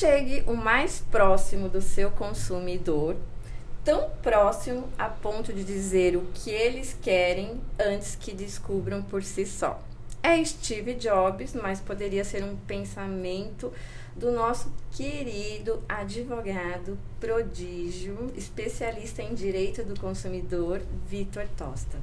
chegue o mais próximo do seu consumidor, tão próximo a ponto de dizer o que eles querem antes que descubram por si só. É Steve Jobs, mas poderia ser um pensamento do nosso querido advogado prodígio, especialista em direito do consumidor, Vitor Tosta.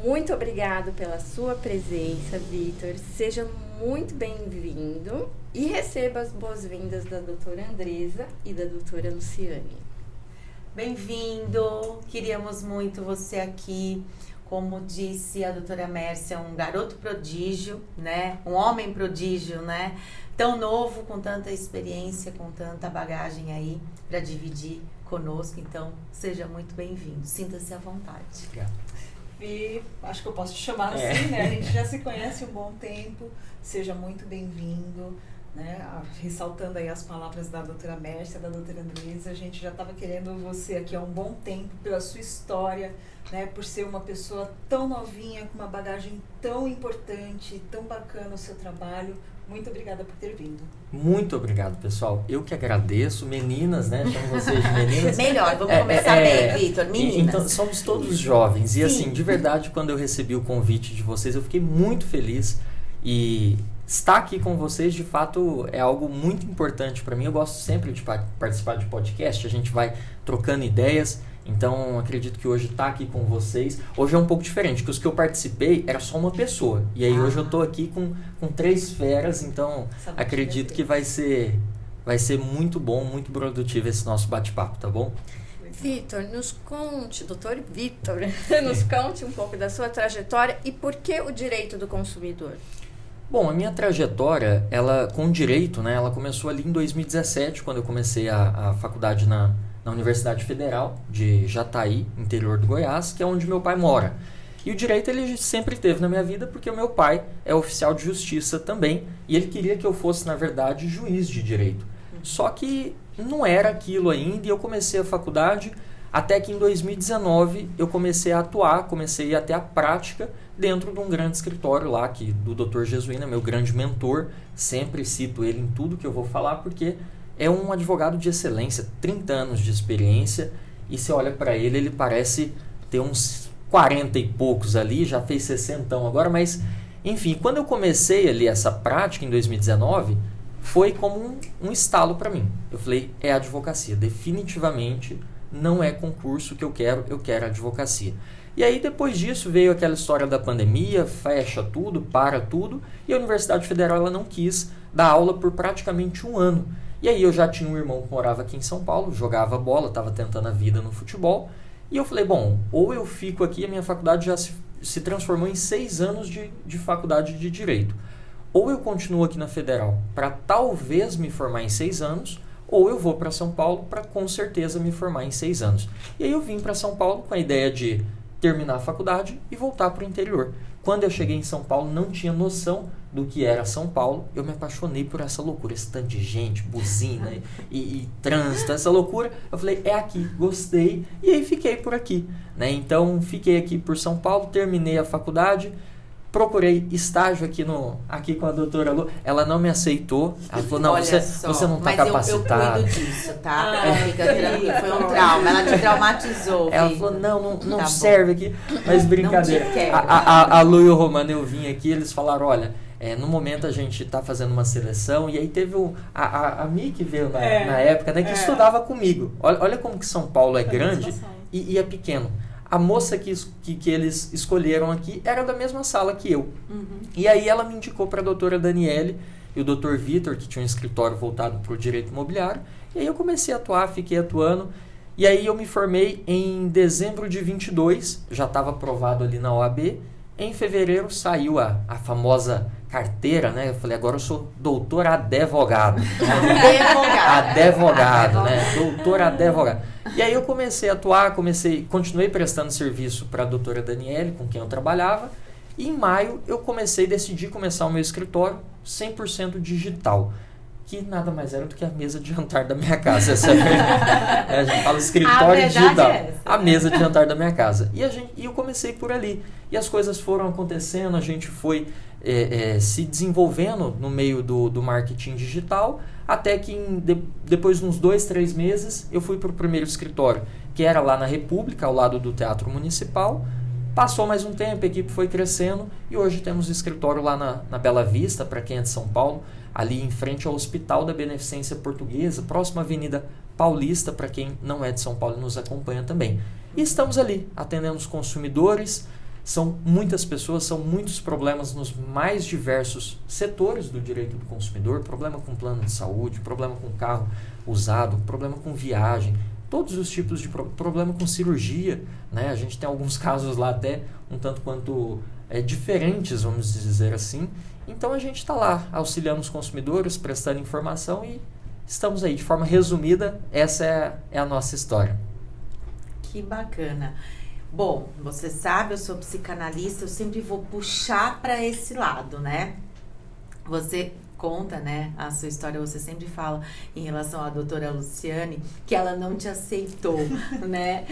Muito obrigado pela sua presença, Vitor. Seja muito bem-vindo e receba as boas-vindas da doutora Andresa e da doutora Luciane. Bem-vindo! Queríamos muito você aqui. Como disse a doutora Mércia, um garoto prodígio, né? Um homem prodígio, né? Tão novo, com tanta experiência, com tanta bagagem aí para dividir conosco. Então, seja muito bem-vindo. Sinta-se à vontade. Obrigado. E acho que eu posso te chamar assim, né? A gente já se conhece um bom tempo. Seja muito bem-vindo, né? Ressaltando aí as palavras da doutora Mércia, da doutora Andresa, a gente já estava querendo você aqui há um bom tempo pela sua história, né? Por ser uma pessoa tão novinha, com uma bagagem tão importante, tão bacana o seu trabalho. Muito obrigada por ter vindo. Muito obrigado, pessoal. Eu que agradeço. Meninas, né? Chamo vocês de meninas. Melhor, vamos começar bem, Vitor. Meninas. Então, somos todos jovens. E assim, de verdade, quando eu recebi o convite de vocês, eu fiquei muito feliz. E estar aqui com vocês, de fato, é algo muito importante para mim. Eu gosto sempre de participar de podcast. A gente vai trocando ideias. Então, acredito que hoje estar aqui com vocês... Hoje é um pouco diferente, porque os que eu participei era só uma pessoa. E aí hoje eu estou aqui com 3 feras, então acredito que vai ser muito bom, muito produtivo esse nosso bate-papo, tá bom? Vitor, nos conte, doutor Vitor, nos conte um pouco da sua trajetória e por que o direito do consumidor? Bom, a minha trajetória, ela com direito, né, ela começou ali em 2017, quando eu comecei a faculdade na Universidade Federal de Jataí, interior do Goiás, que é onde meu pai mora. E o direito ele sempre teve na minha vida porque o meu pai é oficial de justiça também e ele queria que eu fosse, na verdade, juiz de direito. Só que não era aquilo ainda e eu comecei a faculdade até que em 2019 eu comecei a atuar, comecei a ir até a prática dentro de um grande escritório lá que, do Dr. Jesuína, meu grande mentor. Sempre cito ele em tudo que eu vou falar porque é um advogado de excelência, 30 anos de experiência, e você olha para ele, ele parece ter uns 40 e poucos ali, já fez 60 agora, mas enfim, quando eu comecei ali essa prática em 2019, foi como um estalo para mim. Eu falei, é advocacia, definitivamente não é concurso que eu quero advocacia. E aí depois disso veio aquela história da pandemia, fecha tudo, para tudo, e a Universidade Federal ela não quis dar aula por praticamente um ano. E aí eu já tinha um irmão que morava aqui em São Paulo, jogava bola, estava tentando a vida no futebol. E eu falei, bom, ou eu fico aqui, a minha faculdade já se transformou em 6 anos de faculdade de Direito. Ou eu continuo aqui na Federal para talvez me formar em 6 anos, ou eu vou para São Paulo para com certeza me formar em 6 anos. E aí eu vim para São Paulo com a ideia de terminar a faculdade e voltar para o interior. Quando eu cheguei em São Paulo, não tinha noção do que era São Paulo. Eu me apaixonei por essa loucura, esse tanto de gente, buzina e trânsito, essa loucura. Eu falei, é aqui, gostei. E aí fiquei por aqui, né? Então, fiquei aqui por São Paulo, terminei a faculdade, procurei estágio aqui com a doutora Lu. Ela não me aceitou. Ela falou, não, você não está capacitado. Mas eu cuido disso, tá? Fica tranquilo, foi um trauma. Ela te traumatizou. Ela filho. falou, não Tá serve aqui. Mas brincadeira. A Lu e o Romano, eu vim aqui, eles falaram, olha, no momento a gente está fazendo uma seleção, e aí teve a Mi que veio na época, né, que estudava comigo. Olha como que São Paulo é grande e é pequeno. A moça que eles escolheram aqui era da mesma sala que eu. Uhum. E aí ela me indicou para a doutora Daniele e o doutor Vitor, que tinha um escritório voltado para o direito imobiliário. E aí eu comecei a atuar, fiquei atuando. E aí eu me formei em dezembro de 22, já estava aprovado ali na OAB. Em fevereiro saiu a famosa carteira, né? Eu falei, agora eu sou doutor advogado. Advogado, né? Doutor advogado. E aí eu comecei a atuar, continuei prestando serviço para a doutora Daniele, com quem eu trabalhava. E em maio eu decidi começar o meu escritório 100% digital. Que nada mais era do que a mesa de jantar da minha casa. A gente fala escritório digital. A mesa de jantar da minha casa. E eu comecei por ali. E as coisas foram acontecendo, a gente foi se desenvolvendo no meio do marketing digital, até que depois de uns 2, 3 meses eu fui para o primeiro escritório, que era lá na República, ao lado do Teatro Municipal. Passou mais um tempo, a equipe foi crescendo e hoje temos escritório lá na Bela Vista, para quem é de São Paulo, ali em frente ao Hospital da Beneficência Portuguesa, próxima à Avenida Paulista, para quem não é de São Paulo e nos acompanha também. E estamos ali, atendendo os consumidores. São muitas pessoas, são muitos problemas nos mais diversos setores do direito do consumidor, problema com plano de saúde, problema com carro usado, problema com viagem, todos os tipos de problema com cirurgia, né? A gente tem alguns casos lá até um tanto quanto diferentes, vamos dizer assim. Então a gente está lá auxiliando os consumidores, prestando informação e estamos aí. De forma resumida, essa é a nossa história. Que bacana. Bom, você sabe, eu sou psicanalista, eu sempre vou puxar para esse lado, né? Você conta, né, a sua história, você sempre fala em relação à doutora Luciane, que ela não te aceitou, né?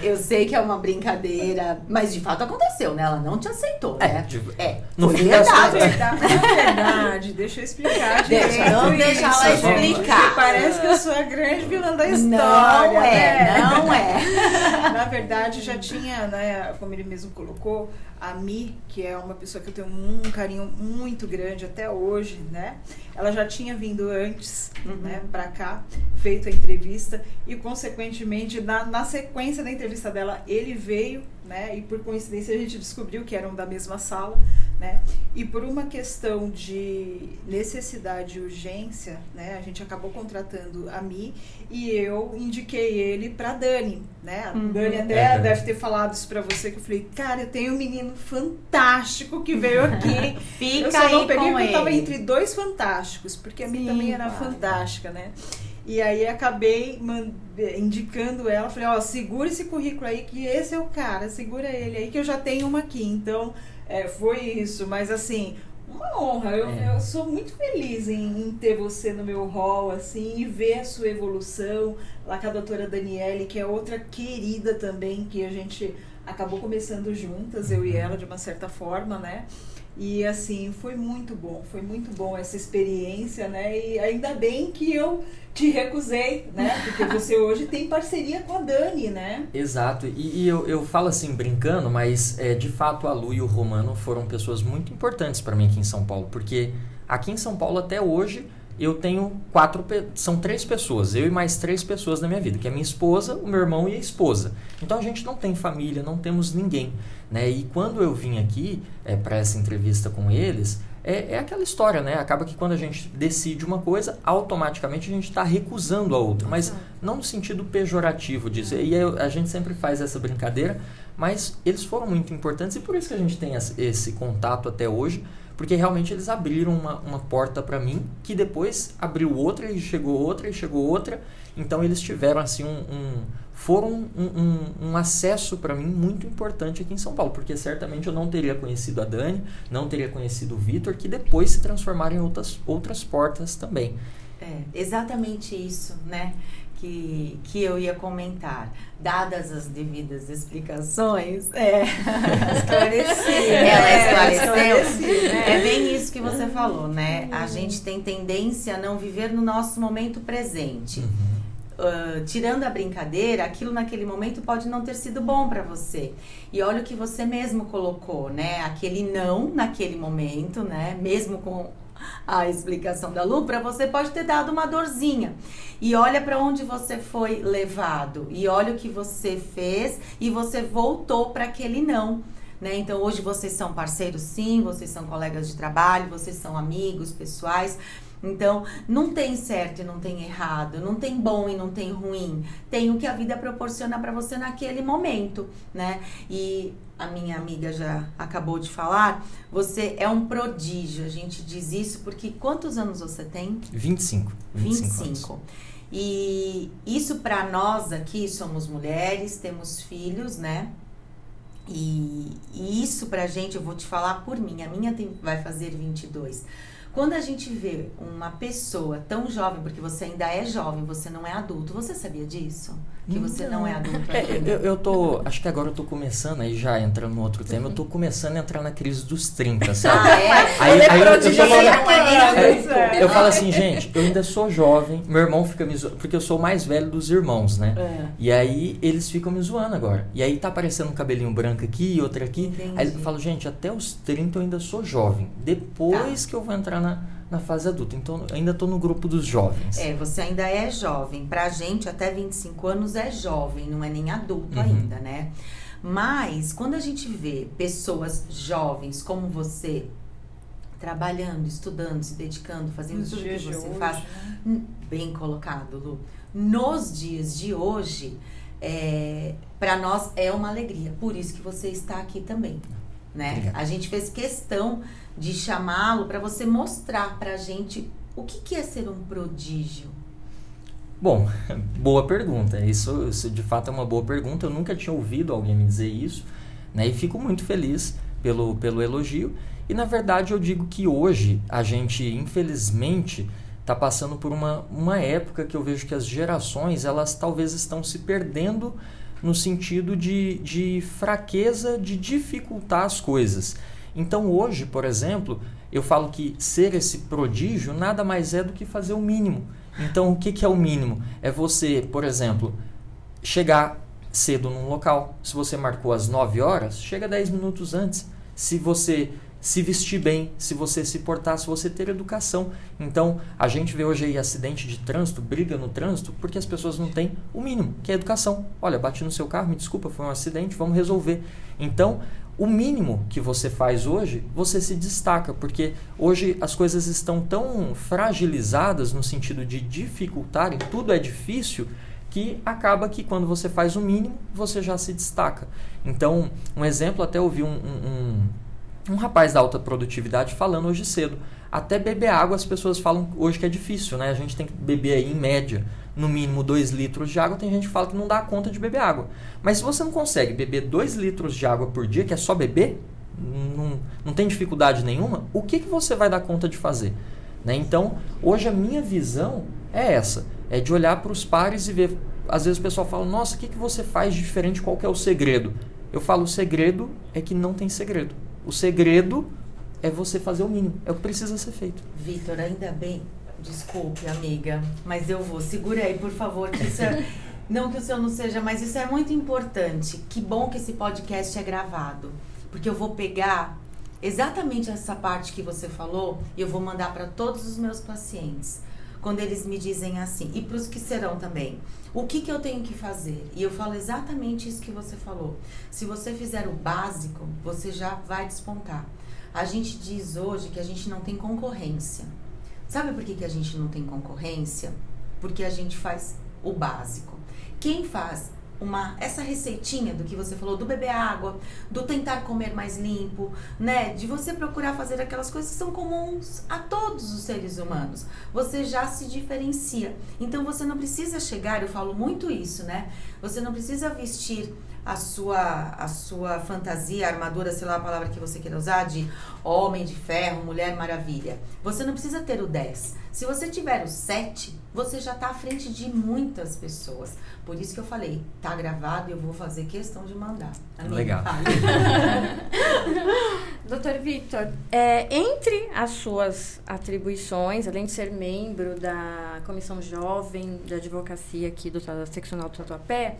Eu sei que é uma brincadeira, mas de fato aconteceu, né? Ela não te aceitou, né? No foi fim verdade. Na verdade, deixa eu explicar. Deixa ela explicar. Porque parece que eu sou a grande vilã da história. Não é. Na verdade, já tinha, né, como ele mesmo colocou, a Mi, que é uma pessoa que eu tenho um carinho muito grande até hoje, né? Ela já tinha vindo antes, né, pra cá, feito a entrevista e, consequentemente, na sequência da entrevista dela, ele veio, né? E por coincidência a gente descobriu que eram da mesma sala, né? E por uma questão de necessidade e urgência, né? A gente acabou contratando a Mi e eu indiquei ele pra Dani, né? A Dani até deve ter falado isso pra você, que eu falei, cara, eu tenho um menino fantástico que veio aqui. Fica eu só não aí peguei com porque eu tava ele. entre dois fantásticos, porque a Mi também era fantástica, né? E aí acabei indicando ela, falei, ó, segura esse currículo aí, que esse é o cara, segura ele aí, que eu já tenho uma aqui. Então, foi isso, mas assim, uma honra, eu sou muito feliz em ter você no meu hall, assim, e ver a sua evolução, lá com a doutora Daniele, que é outra querida também, que a gente acabou começando juntas, eu e ela, de uma certa forma, né? E assim, foi muito bom essa experiência, né? E ainda bem que eu te recusei, né? Porque você hoje tem parceria com a Dani, né? Exato, e eu falo assim brincando, mas de fato a Lu e o Romano foram pessoas muito importantes para mim aqui em São Paulo, porque aqui em São Paulo até hoje eu tenho são 3 pessoas, eu e mais 3 pessoas na minha vida, que é a minha esposa, o meu irmão e a esposa. Então a gente não tem família, não temos ninguém, né? E quando eu vim aqui para essa entrevista com eles, é aquela história, né? Acaba que quando a gente decide uma coisa, automaticamente a gente está recusando a outra, mas não no sentido pejorativo disso. E a gente sempre faz essa brincadeira, mas eles foram muito importantes e por isso que a gente tem esse contato até hoje, porque realmente eles abriram uma porta para mim, que depois abriu outra e chegou outra. Então eles tiveram assim um acesso para mim muito importante aqui em São Paulo, porque certamente eu não teria conhecido a Dani, não teria conhecido o Vitor, que depois se transformaram em outras portas também. Exatamente isso, né? Que eu ia comentar. Dadas as devidas explicações, ela esclareceu. É bem isso que você falou, né? A gente tem tendência a não viver no nosso momento presente. Tirando a brincadeira, aquilo naquele momento pode não ter sido bom para você. E olha o que você mesmo colocou, né? Aquele não naquele momento, né? Mesmo com a explicação da Lu, para você pode ter dado uma dorzinha. E olha para onde você foi levado. E olha o que você fez e você voltou para aquele não. Né? Então hoje vocês são parceiros, sim, vocês são colegas de trabalho, vocês são amigos pessoais. Então, não tem certo e não tem errado, não tem bom e não tem ruim. Tem o que a vida proporciona para você naquele momento, né? E a minha amiga já acabou de falar, você é um prodígio. A gente diz isso porque quantos anos você tem? 25 anos. E isso para nós aqui, somos mulheres, temos filhos, né? E isso pra gente, eu vou te falar por mim, a minha vai fazer 22. Quando a gente vê uma pessoa tão jovem, porque você ainda é jovem, você não é adulto, você sabia disso? Que você não é adulto ainda? Eu acho que agora eu tô começando, aí já entrando no outro tema, eu tô começando a entrar na crise dos 30, sabe? Eu falo assim, gente, eu ainda sou jovem, meu irmão fica me zoando, porque eu sou o mais velho dos irmãos, né? E aí eles ficam me zoando agora. E aí tá aparecendo um cabelinho branco aqui, outro aqui. Entendi. Aí eu falo, gente, até os 30 eu ainda sou jovem. Depois que eu vou entrar na fase adulta. Então, eu ainda tô no grupo dos jovens. Você ainda é jovem. Pra gente, até 25 anos é jovem, não é nem adulto ainda, né? Mas, quando a gente vê pessoas jovens como você, trabalhando, estudando, se dedicando, fazendo tudo que você faz, bem colocado, Lu. Nos dias de hoje, para nós é uma alegria. Por isso que você está aqui também, né? Obrigado. A gente fez questão de chamá-lo para você mostrar pra gente o que é ser um prodígio. Bom, boa pergunta. Isso de fato é uma boa pergunta. Eu nunca tinha ouvido alguém me dizer isso, né? E fico muito feliz pelo elogio. E na verdade eu digo que hoje a gente, infelizmente, está passando por uma época que eu vejo que as gerações, elas talvez estão se perdendo no sentido de fraqueza, de dificultar as coisas. Então hoje, por exemplo, eu falo que ser esse prodígio nada mais é do que fazer o mínimo. Então o que é o mínimo? É você, por exemplo, chegar cedo num local. Se você marcou às 9 horas, chega 10 minutos antes. Se você se vestir bem, se você se portar, se você ter educação. Então, a gente vê hoje aí acidente de trânsito, briga no trânsito, porque as pessoas não têm o mínimo, que é a educação. Olha, bati no seu carro, me desculpa, foi um acidente, vamos resolver. Então, o mínimo que você faz hoje, você se destaca, porque hoje as coisas estão tão fragilizadas no sentido de dificultarem, tudo é difícil, que acaba que quando você faz o mínimo, você já se destaca. Então, um exemplo, até ouvi um rapaz da alta produtividade falando hoje cedo. Até beber água as pessoas falam hoje que é difícil, né? A gente tem que beber aí em média, no mínimo 2 litros de água. Tem gente que fala que não dá conta de beber água. Mas se você não consegue beber 2 litros de água por dia, que é só beber, não tem dificuldade nenhuma, o que você vai dar conta de fazer? Né? Então, hoje a minha visão é essa. É de olhar para os pares e ver. Às vezes o pessoal fala, nossa, o que você faz de diferente? Qual que é o segredo? Eu falo, o segredo é que não tem segredo. O segredo é você fazer o mínimo. É o que precisa ser feito. Vitor, ainda bem. Desculpe, amiga, mas eu vou. Segura aí, por favor, que isso é... Não que o seu não seja, mas isso é muito importante. Que bom que esse podcast é gravado. Porque eu vou pegar exatamente essa parte que você falou e eu vou mandar para todos os meus pacientes. Quando eles me dizem assim, e para os que serão também, o que eu tenho que fazer? E eu falo exatamente isso que você falou. Se você fizer o básico, você já vai despontar. A gente diz hoje que a gente não tem concorrência. Sabe por que a gente não tem concorrência? Porque a gente faz o básico. Quem faz essa receitinha do que você falou, do beber água, do tentar comer mais limpo, né? De você procurar fazer aquelas coisas que são comuns a todos os seres humanos. Você já se diferencia. Então você não precisa chegar, eu falo muito isso, né? Você não precisa vestir a sua fantasia, a armadura, sei lá a palavra que você queira usar, de homem de ferro, mulher maravilha. Você não precisa ter o 10. Se você tiver o 7, você já está à frente de muitas pessoas. Por isso que eu falei, tá gravado e eu vou fazer questão de mandar. Amiga, legal. Doutor Vitor, entre as suas atribuições, além de ser membro da Comissão Jovem da Advocacia aqui do Seccional do Tatuapé,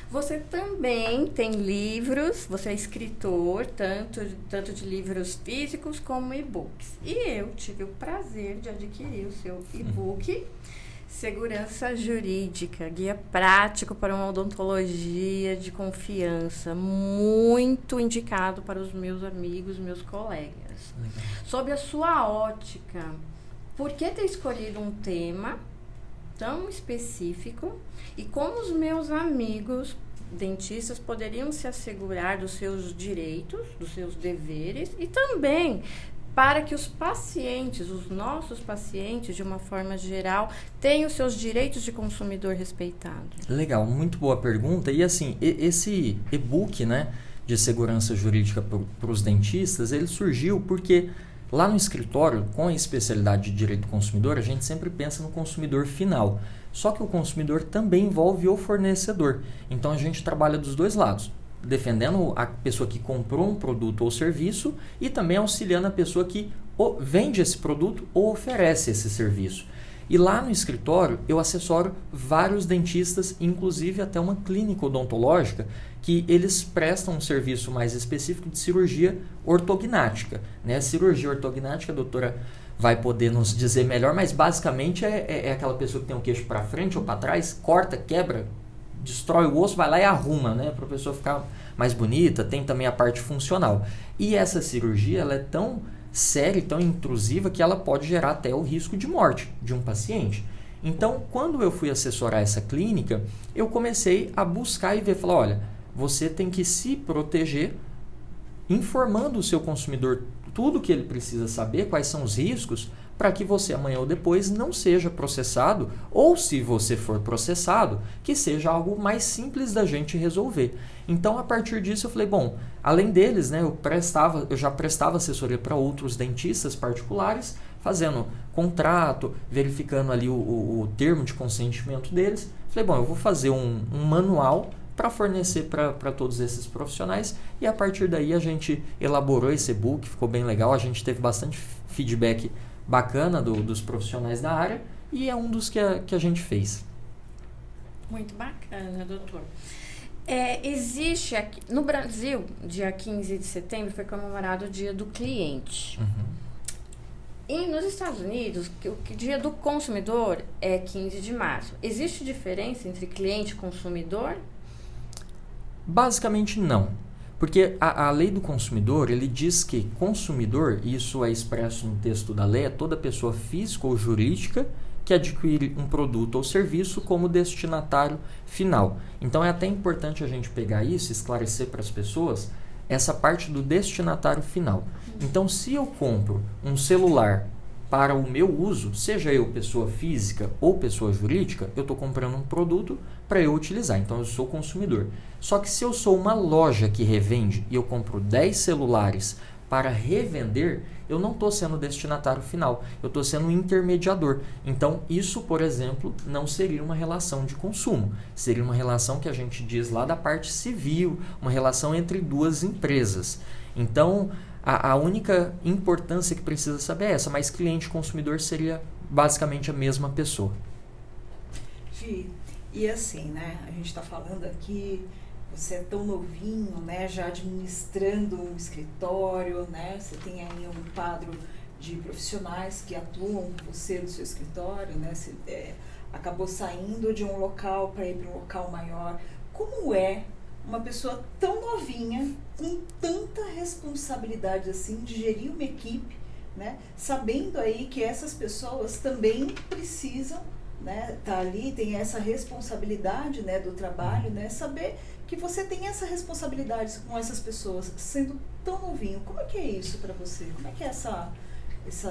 você também tem livros, você é escritor, tanto de livros físicos como e-books. E eu tive o prazer de adquirir o seu e-book, Segurança Jurídica, guia prático para uma odontologia de confiança, muito indicado para os meus amigos, meus colegas. Legal. Sob a sua ótica, por que ter escolhido um tema tão específico e como os meus amigos dentistas poderiam se assegurar dos seus direitos, dos seus deveres e também para que os pacientes, os nossos pacientes, de uma forma geral, tenham os seus direitos de consumidor respeitados? Legal, muito boa pergunta. E assim, esse e-book, né, de segurança jurídica para os dentistas, ele surgiu porque Lá no escritório, com a especialidade de direito do consumidor, a gente sempre pensa no consumidor final. Só que o consumidor também envolve o fornecedor. Então a gente trabalha dos dois lados, defendendo a pessoa que comprou um produto ou serviço e também auxiliando a pessoa que vende esse produto ou oferece esse serviço. E lá no escritório eu assessoro vários dentistas, inclusive até uma clínica odontológica, que eles prestam um serviço mais específico de cirurgia ortognática. Né? Cirurgia ortognática, a doutora vai poder nos dizer melhor, mas basicamente é aquela pessoa que tem o queixo para frente ou para trás, corta, quebra, destrói o osso, vai lá e arruma, né? Para a pessoa ficar mais bonita. Tem também a parte funcional. E essa cirurgia ela é tão séria e tão intrusiva que ela pode gerar até o risco de morte de um paciente. Então, quando eu fui assessorar essa clínica, eu comecei a buscar e ver, falar, olha, você tem que se proteger informando o seu consumidor tudo o que ele precisa saber, quais são os riscos, para que você amanhã ou depois não seja processado, ou se você for processado, que seja algo mais simples da gente resolver. Então, a partir disso, eu falei, bom, além deles, né, eu já prestava assessoria para outros dentistas particulares, fazendo contrato, verificando ali o termo de consentimento deles. Falei, bom, eu vou fazer um manual para fornecer para todos esses profissionais, e a partir daí a gente elaborou esse e-book, ficou bem legal, a gente teve bastante feedback bacana dos profissionais da área, e é um dos que a gente fez. Muito bacana, doutor. Existe aqui, no Brasil, dia 15 de setembro foi comemorado o Dia do Cliente. E nos Estados Unidos, o Dia do Consumidor é 15 de março. Existe diferença entre cliente e consumidor? Basicamente não, porque a lei do consumidor, ele diz que consumidor, isso é expresso no texto da lei, é toda pessoa física ou jurídica que adquire um produto ou serviço como destinatário final. Então é até importante a gente pegar isso, esclarecer para as pessoas essa parte do destinatário final. Então, se eu compro um celular para o meu uso, seja eu pessoa física ou pessoa jurídica, eu estou comprando um produto para eu utilizar, então eu sou consumidor. Só que se eu sou uma loja que revende e eu compro 10 celulares para revender, eu não estou sendo destinatário final, eu estou sendo um intermediador. Então, isso, por exemplo, não seria uma relação de consumo, seria uma relação que a gente diz lá da parte civil, uma relação entre duas empresas. Então, a única importância que precisa saber é essa, mas cliente e consumidor seria basicamente a mesma pessoa. Gi, e assim, né, a gente está falando aqui, você é tão novinho, né, já administrando um escritório, né, você tem aí um quadro de profissionais que atuam com você no seu escritório, né, você acabou saindo de um local para ir para um local maior. Como é uma pessoa tão novinha, com tanta responsabilidade assim, de gerir uma equipe, né, sabendo aí que essas pessoas também precisam, né, tá ali, tem essa responsabilidade, né, do trabalho, né, saber que você tem essa responsabilidade com essas pessoas, sendo tão novinho. Como é que é isso para você? Como é que é essa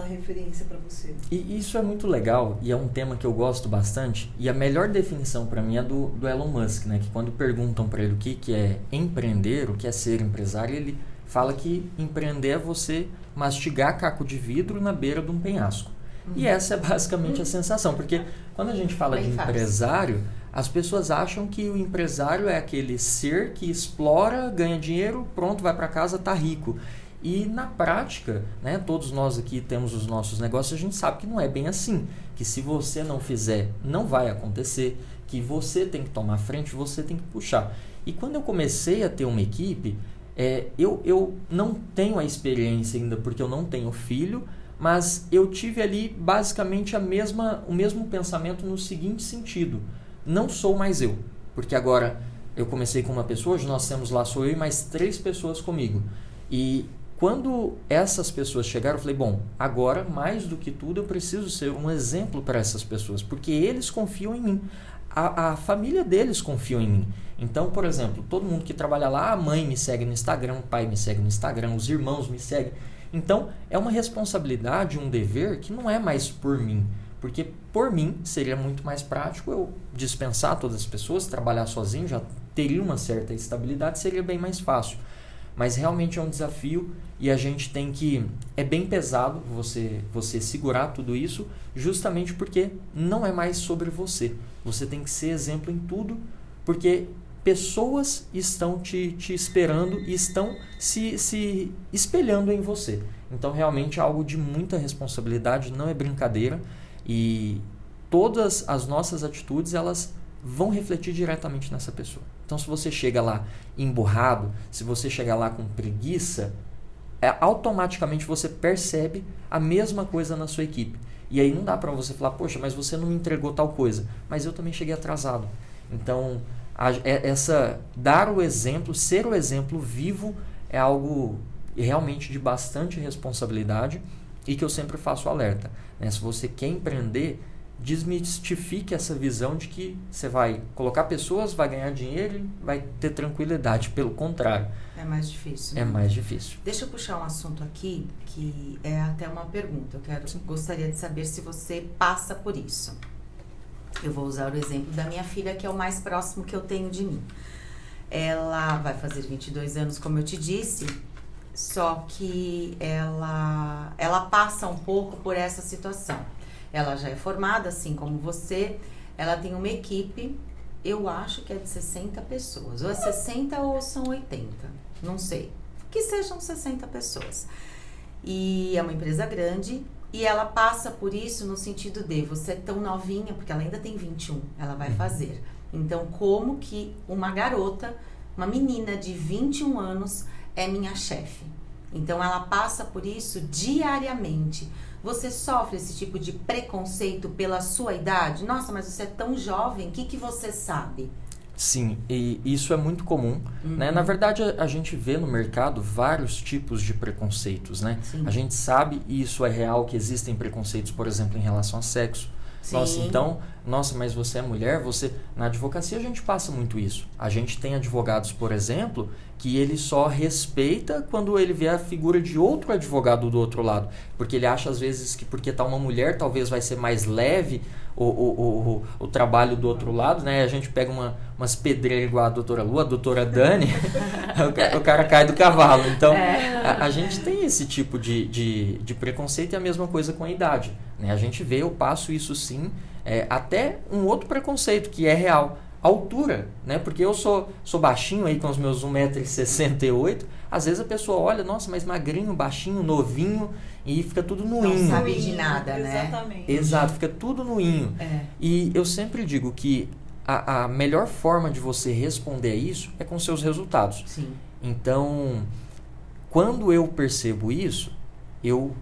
referência para você? E isso é muito legal, e é um tema que eu gosto bastante, e a melhor definição para mim é do Elon Musk, né, que quando perguntam para ele o que é empreender, o que é ser empresário, ele fala que empreender é você mastigar caco de vidro na beira de um penhasco. E essa é basicamente a sensação, porque quando a gente fala de empresário, as pessoas acham que o empresário é aquele ser que explora, ganha dinheiro, pronto, vai para casa, tá rico. E na prática, né, todos nós aqui temos os nossos negócios, a gente sabe que não é bem assim, que se você não fizer, não vai acontecer, que você tem que tomar frente, você tem que puxar. E quando eu comecei a ter uma equipe, eu não tenho a experiência ainda, porque eu não tenho filho, mas eu tive ali basicamente o mesmo pensamento no seguinte sentido: não sou mais eu, porque agora eu comecei com uma pessoa, hoje nós temos lá, sou eu e mais 3 pessoas comigo. E quando essas pessoas chegaram, eu falei, bom, agora mais do que tudo eu preciso ser um exemplo para essas pessoas, porque eles confiam em mim, a família deles confia em mim. Então, por exemplo, todo mundo que trabalha lá, a mãe me segue no Instagram, o pai me segue no Instagram, os irmãos me seguem. Então, é uma responsabilidade, um dever que não é mais por mim, porque por mim seria muito mais prático eu dispensar todas as pessoas, trabalhar sozinho, já teria uma certa estabilidade, seria bem mais fácil. mas realmente é um desafio e a gente tem que... É bem pesado você segurar tudo isso, justamente porque não é mais sobre você. Você tem que ser exemplo em tudo, porque pessoas estão te esperando e estão se espelhando em você. Então, realmente é algo de muita responsabilidade, não é brincadeira. E todas as nossas atitudes, elas vão refletir diretamente nessa pessoa. Então, se você chega lá emburrado, se você chega lá com preguiça, automaticamente você percebe a mesma coisa na sua equipe. E aí não dá para você falar, poxa, mas você não me entregou tal coisa. Mas eu também cheguei atrasado. Então, dar o exemplo, ser o exemplo vivo é algo realmente de bastante responsabilidade e que eu sempre faço alerta. Né? Se você quer empreender, desmistifique essa visão de que você vai colocar pessoas, vai ganhar dinheiro e vai ter tranquilidade. Pelo contrário. É mais difícil. Né? É mais difícil. Deixa eu puxar um assunto aqui que é até uma pergunta. Gostaria de saber se você passa por isso. Eu vou usar o exemplo da minha filha, que é o mais próximo que eu tenho de mim. Ela vai fazer 22 anos, como eu te disse, só que ela passa um pouco por essa situação. Ela já é formada, assim como você, ela tem uma equipe, eu acho que é de 60 pessoas, ou é 60 ou são 80, não sei, que sejam 60 pessoas. E é uma empresa grande, e ela passa por isso no sentido de, você é tão novinha, porque ela ainda tem 21, ela vai fazer. Então, como que uma garota, uma menina de 21 anos é minha chefe? Então, ela passa por isso diariamente. Você sofre esse tipo de preconceito pela sua idade? Nossa, mas você é tão jovem, o que você sabe? Sim, e isso é muito comum. Né? Na verdade, a gente vê no mercado vários tipos de preconceitos. Né? A gente sabe, e isso é real, que existem preconceitos, por exemplo, em relação a sexo. Sim. Nossa, mas você é mulher, Na advocacia a gente passa muito isso. A gente tem advogados, por exemplo, que ele só respeita quando ele vê a figura de outro advogado do outro lado. Porque ele acha, às vezes, que porque tá uma mulher, talvez vai ser mais leve o trabalho do outro lado, né? A gente pega umas pedreiras igual a doutora Lu, a doutora Dani, o cara cai do cavalo. Então, a gente tem esse tipo de preconceito e a mesma coisa com a idade. Né? A gente vê, eu passo isso sim, até um outro preconceito que é real. Altura, né? Porque eu sou baixinho aí com os meus 1,68 m, às vezes a pessoa olha, nossa, mas magrinho, baixinho, novinho, e fica tudo no Não inho. sabe de nada, né? Exatamente. Exato, fica tudo no inho. E eu sempre digo que a melhor forma de você responder a isso é com seus resultados. Sim. Então, quando eu percebo isso, eu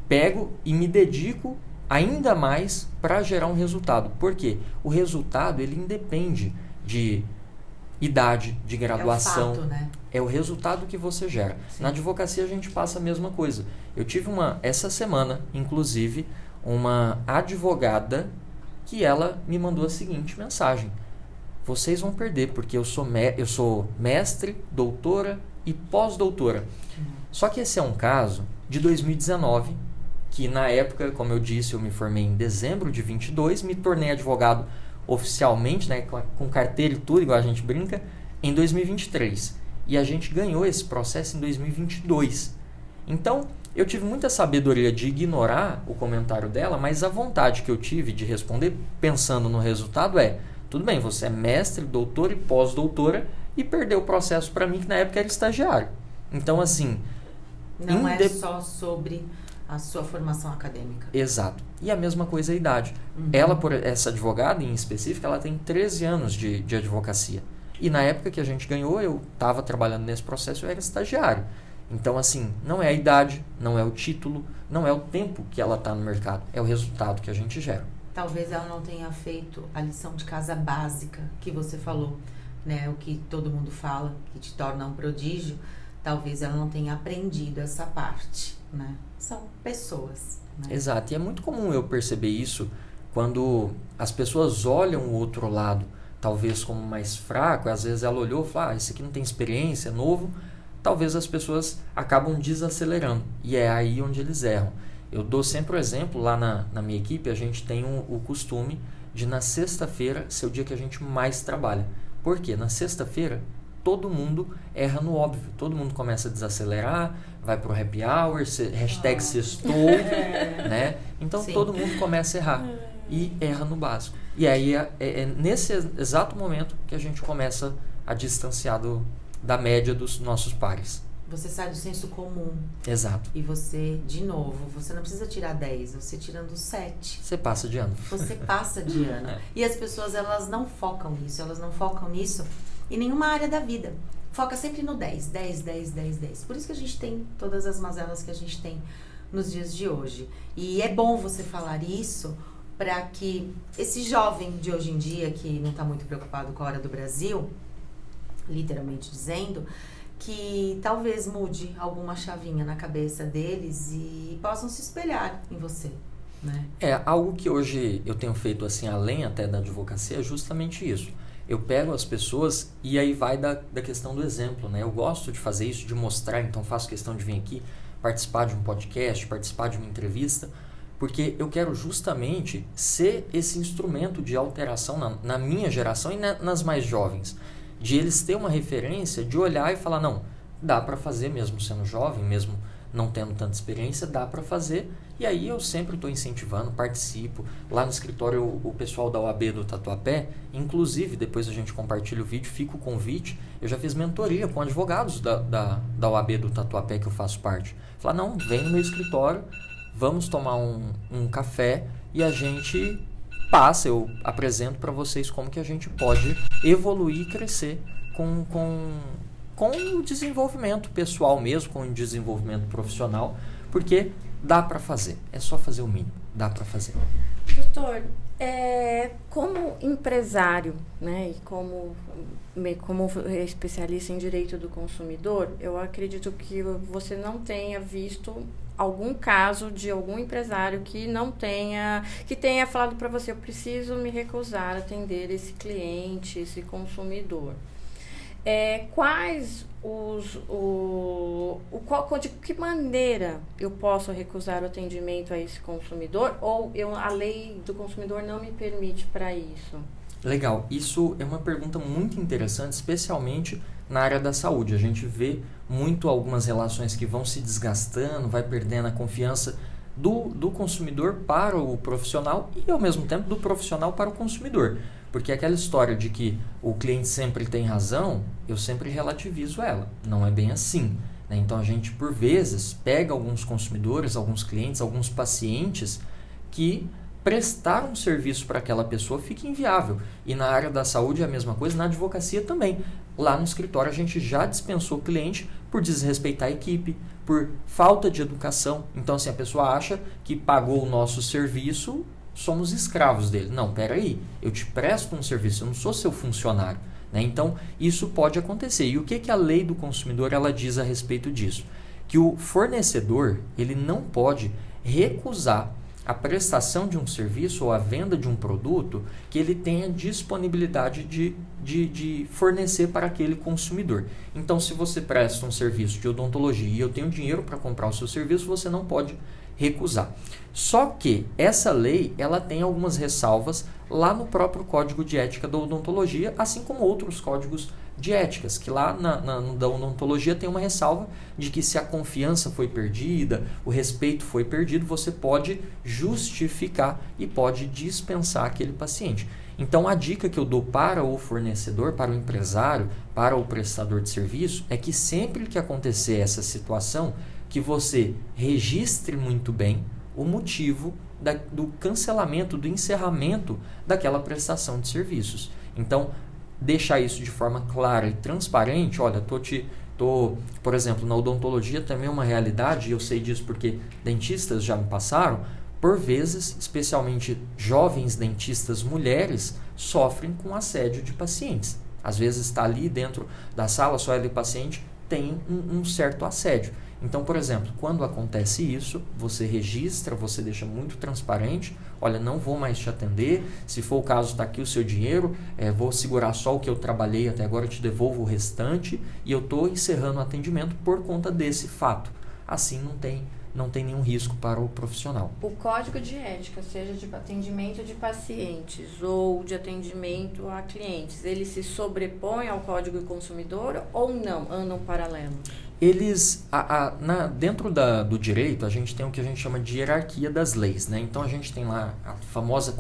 pego e me dedico ainda mais para gerar um resultado. Por quê? O resultado, ele independe de idade, de graduação. É o fato, né? É o resultado que você gera. Sim. Na advocacia a gente passa a mesma coisa. Eu tive essa semana, inclusive, uma advogada que ela me mandou a seguinte mensagem: vocês vão perder, porque eu sou mestre, doutora e pós-doutora. Só que esse é um caso de 2019, que na época, como eu disse, eu me formei em dezembro de 22, me tornei advogado oficialmente, né, com carteira e tudo, igual a gente brinca, em 2023. E a gente ganhou esse processo em 2022. Então, eu tive muita sabedoria de ignorar o comentário dela, mas a vontade que eu tive de responder, pensando no resultado, tudo bem, você é mestre, doutora e pós-doutora, e perdeu o processo para mim, que na época era estagiário. Então, assim... Não é só sobre a sua formação acadêmica. Exato. E a mesma coisa a idade. Essa advogada em específico, ela tem 13 anos de advocacia. E na época que a gente ganhou, eu estava trabalhando nesse processo, eu era estagiário. Então, assim, não é a idade, não é o título, não é o tempo que ela está no mercado, é o resultado que a gente gera. Talvez ela não tenha feito a lição de casa básica que você falou, né? O que todo mundo fala, que te torna um prodígio. Talvez ela não tenha aprendido essa parte, né? São pessoas, né? Exato. E é muito comum eu perceber isso quando as pessoas olham o outro lado, talvez como mais fraco. Às vezes ela olhou e falou, esse aqui não tem experiência, é novo. Talvez as pessoas acabam desacelerando. E é aí onde eles erram. Eu dou sempre o exemplo, lá na minha equipe, a gente tem o costume de, na sexta-feira, ser o dia que a gente mais trabalha. Por quê? Na sexta-feira, todo mundo erra no óbvio. Todo mundo começa a desacelerar, vai pro happy hour, hashtag sextou, né? Então Sim. todo mundo começa a errar e erra no básico. E aí é nesse exato momento que a gente começa a distanciar da média dos nossos pares. Você sai do senso comum. Exato. E você, de novo, você não precisa tirar 10, você tirando 7. Você passa de ano. Você passa de ano. E as pessoas, elas não focam nisso em nenhuma área da vida. Foca sempre no 10, 10, 10, 10, 10. Por isso que a gente tem todas as mazelas que a gente tem nos dias de hoje. E é bom você falar isso para que esse jovem de hoje em dia, que não está muito preocupado com a hora do Brasil, literalmente dizendo, que talvez mude alguma chavinha na cabeça deles e possam se espelhar em você, né? Algo que hoje eu tenho feito assim, além até da advocacia, é justamente isso. Eu pego as pessoas e aí vai da questão do exemplo, né? Eu gosto de fazer isso, de mostrar, então faço questão de vir aqui, participar de um podcast, participar de uma entrevista, porque eu quero justamente ser esse instrumento de alteração na minha geração e nas mais jovens. De eles ter uma referência, de olhar e falar, não, dá para fazer mesmo sendo jovem, mesmo não tendo tanta experiência, dá para fazer. E aí eu sempre estou incentivando, participo. Lá no escritório, o pessoal da OAB do Tatuapé, inclusive, depois a gente compartilha o vídeo, fica o convite, eu já fiz mentoria com advogados da OAB do Tatuapé que eu faço parte. Falar, não, vem no meu escritório, vamos tomar um café e a gente passa, eu apresento para vocês como que a gente pode evoluir e crescer com o desenvolvimento pessoal mesmo, com o desenvolvimento profissional, porque dá para fazer, é só fazer o mínimo, dá para fazer. Doutor, como empresário, né, e como especialista em direito do consumidor, eu acredito que você não tenha visto algum caso de algum empresário que tenha falado para você, eu preciso me recusar a atender esse cliente, esse consumidor. De que maneira eu posso recusar o atendimento a esse consumidor, ou a lei do consumidor não me permite para isso? Legal, isso é uma pergunta muito interessante, especialmente na área da saúde. A gente vê muito algumas relações que vão se desgastando, vai perdendo a confiança do consumidor para o profissional e, ao mesmo tempo, do profissional para o consumidor. Porque aquela história de que o cliente sempre tem razão, eu sempre relativizo ela. Não é bem assim, né? Então, a gente, por vezes, pega alguns consumidores, alguns clientes, alguns pacientes que prestar um serviço para aquela pessoa fica inviável. E na área da saúde é a mesma coisa, na advocacia também. Lá no escritório a gente já dispensou o cliente por desrespeitar a equipe, por falta de educação. Então, assim, a pessoa acha que pagou o nosso serviço, somos escravos dele. Não, peraí, eu te presto um serviço, eu não sou seu funcionário, né? Então, isso pode acontecer. E o que a lei do consumidor ela diz a respeito disso? Que o fornecedor ele não pode recusar a prestação de um serviço ou a venda de um produto que ele tenha disponibilidade de fornecer para aquele consumidor. Então, se você presta um serviço de odontologia e eu tenho dinheiro para comprar o seu serviço, você não pode recusar. Só que essa lei ela tem algumas ressalvas lá no próprio Código de Ética da Odontologia, assim como outros códigos de éticas, que lá da odontologia tem uma ressalva de que se a confiança foi perdida, o respeito foi perdido, você pode justificar e pode dispensar aquele paciente. Então, a dica que eu dou para o fornecedor, para o empresário, para o prestador de serviço, é que sempre que acontecer essa situação, que você registre muito bem o motivo do cancelamento, do encerramento daquela prestação de serviços. Então, deixar isso de forma clara e transparente. Olha, por exemplo, na odontologia também é uma realidade, e eu sei disso porque dentistas já me passaram, por vezes, especialmente jovens dentistas mulheres, sofrem com assédio de pacientes. Às vezes está ali dentro da sala, só ela e o paciente, tem um certo assédio. Então, por exemplo, quando acontece isso, você registra, você deixa muito transparente, olha, não vou mais te atender, se for o caso, está aqui o seu dinheiro, vou segurar só o que eu trabalhei até agora, eu te devolvo o não tem nenhum risco para o profissional. O código de ética, seja de atendimento de pacientes ou de atendimento a clientes, ele se sobrepõe ao código do consumidor ou não? Andam paralelo? Eles, dentro do direito, a gente tem o que a gente chama de hierarquia das leis, né? Então, a gente tem lá a famosa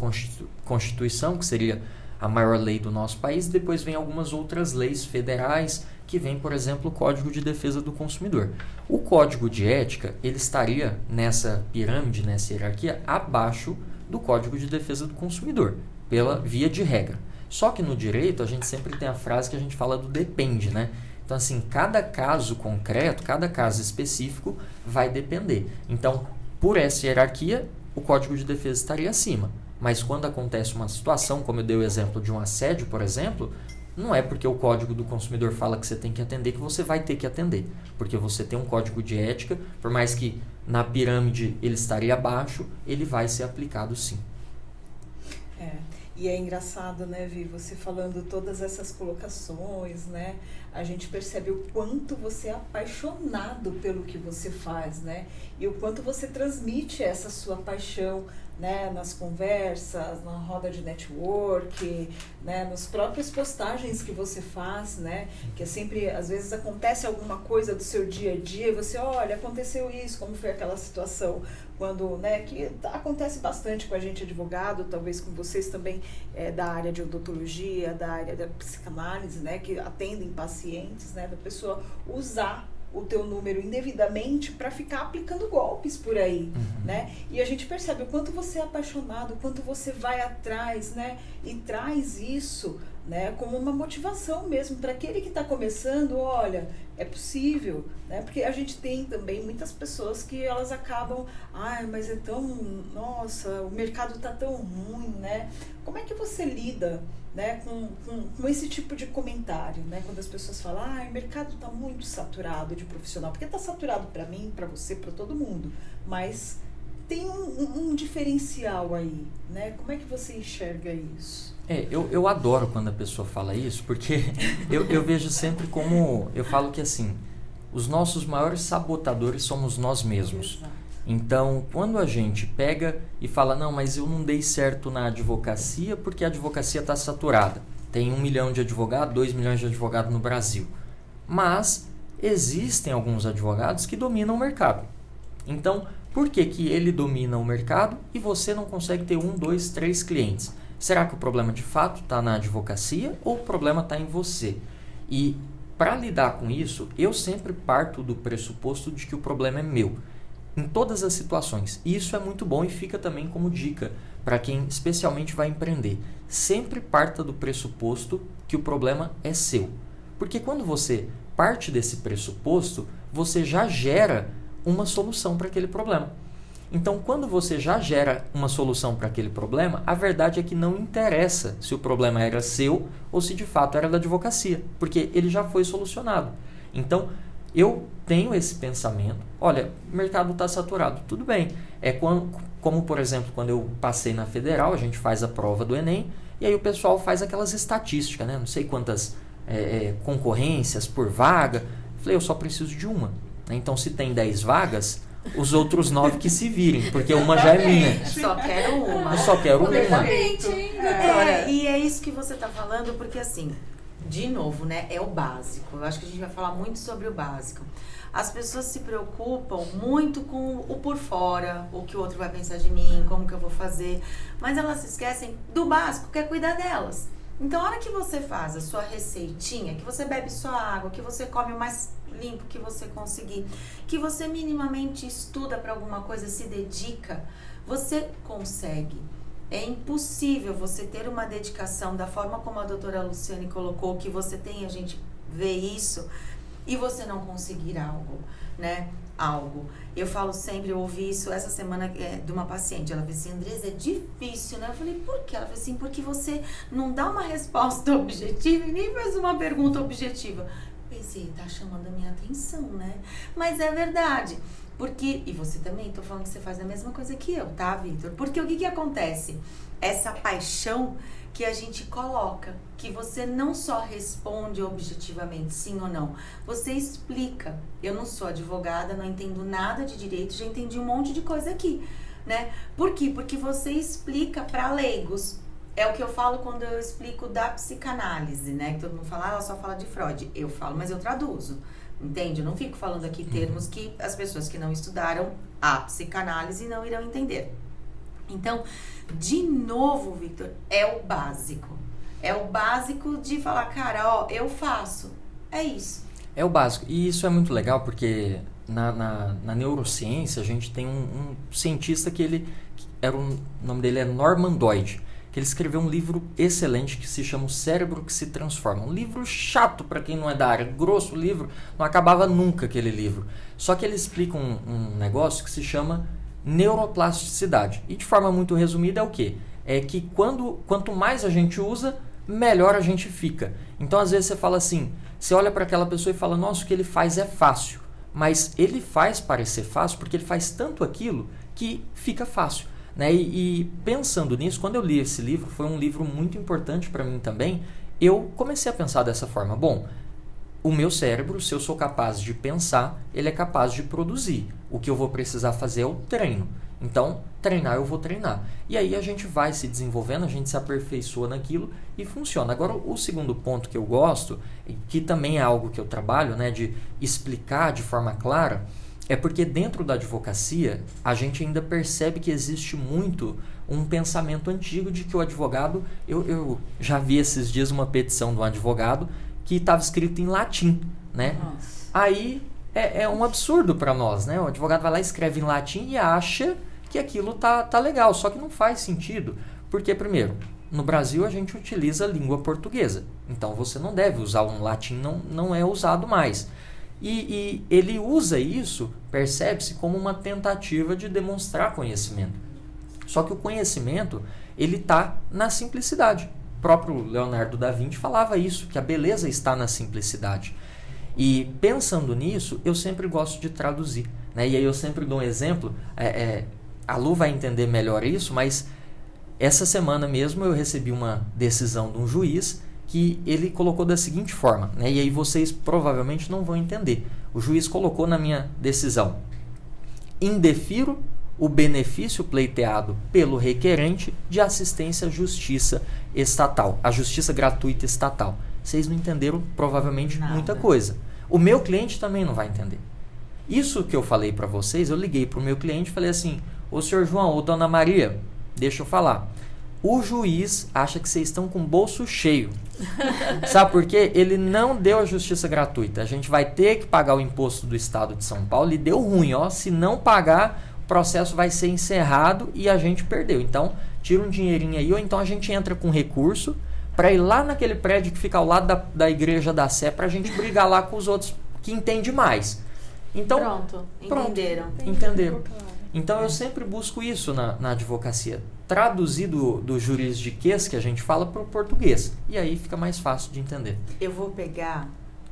Constituição, que seria a maior lei do nosso país, e depois vem algumas outras leis federais, que vem, por exemplo, o Código de Defesa do Consumidor. O Código de Ética, ele estaria nessa pirâmide, nessa hierarquia, abaixo do Código de Defesa do Consumidor, pela via de regra. Só que no direito, a gente sempre tem a frase que a gente fala do depende, né? Então, assim, cada caso concreto, cada caso específico vai depender. Então, por essa hierarquia, o Código de Defesa estaria acima. Mas quando acontece uma situação, como eu dei o exemplo de um assédio, por exemplo, não é porque o Código do Consumidor fala que você tem que atender que você vai ter que atender. Porque você tem um código de ética, por mais que na pirâmide ele estaria abaixo, ele vai ser aplicado sim. E é engraçado, né, Vi, você falando todas essas colocações, né? A gente percebe o quanto você é apaixonado pelo que você faz, né? E o quanto você transmite essa sua paixão, né, nas conversas, na roda de network, né, nas próprias postagens que você faz, né, que é sempre, às vezes acontece alguma coisa do seu dia a dia e você, olha, aconteceu isso, como foi aquela situação, quando, né, que acontece bastante com a gente advogado, talvez com vocês também da área de odontologia, da área da psicanálise, né, que atendem pacientes, né, da pessoa usar o teu número indevidamente para ficar aplicando golpes por aí, né? E a gente percebe o quanto você é apaixonado, o quanto você vai atrás, né? E traz isso, né? Como uma motivação mesmo para aquele que está começando, olha, é possível, né? Porque a gente tem também muitas pessoas que elas acabam, mas é tão, nossa, o mercado está tão ruim, né? Como é que você lida, né, com esse tipo de comentário, né, quando as pessoas falam, o mercado está muito saturado de profissional, porque está saturado para mim, para você, para todo mundo, mas tem um diferencial aí, né? Como é que você enxerga isso? Eu adoro quando a pessoa fala isso, porque eu vejo sempre como, eu falo que assim, os nossos maiores sabotadores somos nós mesmos. Exato. Então, quando a gente pega e fala, não, mas eu não dei certo na advocacia porque a advocacia está saturada. Tem 1 milhão de advogados, 2 milhões de advogados no Brasil. Mas existem alguns advogados que dominam o mercado. Então, por que que ele domina o mercado e você não consegue ter 1, 2, 3 clientes? Será que o problema de fato está na advocacia ou o problema está em você? E para lidar com isso, eu sempre parto do pressuposto de que o problema é meu. Em todas as situações. E isso é muito bom e fica também como dica para quem especialmente vai empreender. Sempre parta do pressuposto que o problema é seu. Porque quando você parte desse pressuposto, você já gera uma solução para aquele problema. Então, quando você já gera uma solução para aquele problema, a verdade é que não interessa se o problema era seu ou se de fato era da advocacia, porque ele já foi solucionado. Então, eu tenho esse pensamento, olha, o mercado está saturado, tudo bem. Como, por exemplo, quando eu passei na Federal, a gente faz a prova do Enem, e aí o pessoal faz aquelas estatísticas, né? Não sei quantas concorrências por vaga. Eu falei, eu só preciso de uma. Então, se tem 10 vagas, os outros 9 que se virem, porque uma já é minha. Só quero uma. Eu só quero uma. E é isso que você está falando, porque assim, de novo, né, é o básico. Eu acho que a gente vai falar muito sobre o básico. As pessoas se preocupam muito com o por fora, o que o outro vai pensar de mim, como que eu vou fazer, mas elas se esquecem do básico, que é cuidar delas. Então, a hora que você faz a sua receitinha, que você bebe sua água, que você come o mais limpo que você conseguir, que você minimamente estuda para alguma coisa, se dedica, você consegue. É impossível você ter uma dedicação da forma como a doutora Luciane colocou, que você tem, a gente vê isso, e você não conseguir algo, né? Algo. Eu falo sempre, eu ouvi isso essa semana de uma paciente, ela falou assim, Andresa, é difícil, né? Eu falei, por quê? Ela falou assim, porque você não dá uma resposta objetiva e nem faz uma pergunta objetiva. Pensei, tá chamando a minha atenção, né? Mas é verdade. Porque, e você também, tô falando que você faz a mesma coisa que eu, tá, Vitor? Porque o que acontece? Essa paixão que a gente coloca, que você não só responde objetivamente sim ou não, você explica. Eu não sou advogada, não entendo nada de direito, já entendi um monte de coisa aqui, né? Por quê? Porque você explica para leigos. É o que eu falo quando eu explico da psicanálise, né? Que todo mundo fala, ela só fala de Freud. Eu falo, mas eu traduzo, entende? Eu não fico falando aqui termos que as pessoas que não estudaram a psicanálise não irão entender. Então, de novo, Victor, é o básico. É o básico de falar, cara, ó, eu faço. É isso. É o básico. E isso é muito legal porque na neurociência a gente tem um cientista que o nome dele é Norman Doidge, que ele escreveu um livro excelente que se chama O Cérebro que se Transforma. Um livro chato para quem não é da área, grosso o livro, não acabava nunca aquele livro. Só que ele explica um negócio que se chama neuroplasticidade. E de forma muito resumida é o quê? É que quanto mais a gente usa, melhor a gente fica. Então às vezes você fala assim, você olha para aquela pessoa e fala, nossa, o que ele faz é fácil. Mas ele faz parecer fácil porque ele faz tanto aquilo que fica fácil. Né? E pensando nisso, quando eu li esse livro, foi um livro muito importante para mim também, eu comecei a pensar dessa forma. Bom, o meu cérebro, se eu sou capaz de pensar, ele é capaz de produzir. O que eu vou precisar fazer é o treino. Então, treinar eu vou treinar. E aí a gente vai se desenvolvendo, a gente se aperfeiçoa naquilo e funciona. Agora, o segundo ponto que eu gosto, que também é algo que eu trabalho, né, de explicar de forma clara, é porque dentro da advocacia, a gente ainda percebe que existe muito um pensamento antigo de que o advogado... Eu já vi esses dias uma petição de um advogado que estava escrito em latim, né? Nossa. Aí é um absurdo para nós, né? O advogado vai lá, escreve em latim e acha que aquilo tá legal, só que não faz sentido. Porque, primeiro, no Brasil a gente utiliza a língua portuguesa, então você não deve usar um latim, não é usado mais. E ele usa isso, percebe-se, como uma tentativa de demonstrar conhecimento. Só que o conhecimento, ele está na simplicidade. O próprio Leonardo da Vinci falava isso, que a beleza está na simplicidade. E pensando nisso, eu sempre gosto de traduzir. Né? E aí eu sempre dou um exemplo, a Lu vai entender melhor isso, mas essa semana mesmo eu recebi uma decisão de um juiz que ele colocou da seguinte forma, né? E aí vocês provavelmente não vão entender. O juiz colocou na minha decisão: indefiro o benefício pleiteado pelo requerente de assistência à justiça estatal, à justiça gratuita estatal. Vocês não entenderam provavelmente muita coisa. O meu cliente também não vai entender. Isso que eu falei para vocês, eu liguei para o meu cliente e falei assim, ô senhor João, ô dona Maria, deixa eu falar. O juiz acha que vocês estão com o bolso cheio. Sabe por quê? Ele não deu a justiça gratuita. A gente vai ter que pagar o imposto do estado de São Paulo e deu ruim, ó. Se não pagar, o processo vai ser encerrado e a gente perdeu. Então, tira um dinheirinho aí, ou então a gente entra com recurso para ir lá naquele prédio que fica ao lado da igreja da Sé para a gente brigar lá com os outros que entendem mais. Então, Pronto. Entenderam. Então eu sempre busco isso na advocacia. Traduzir do juridiquês que a gente fala para o português. E aí fica mais fácil de entender. Eu vou pegar...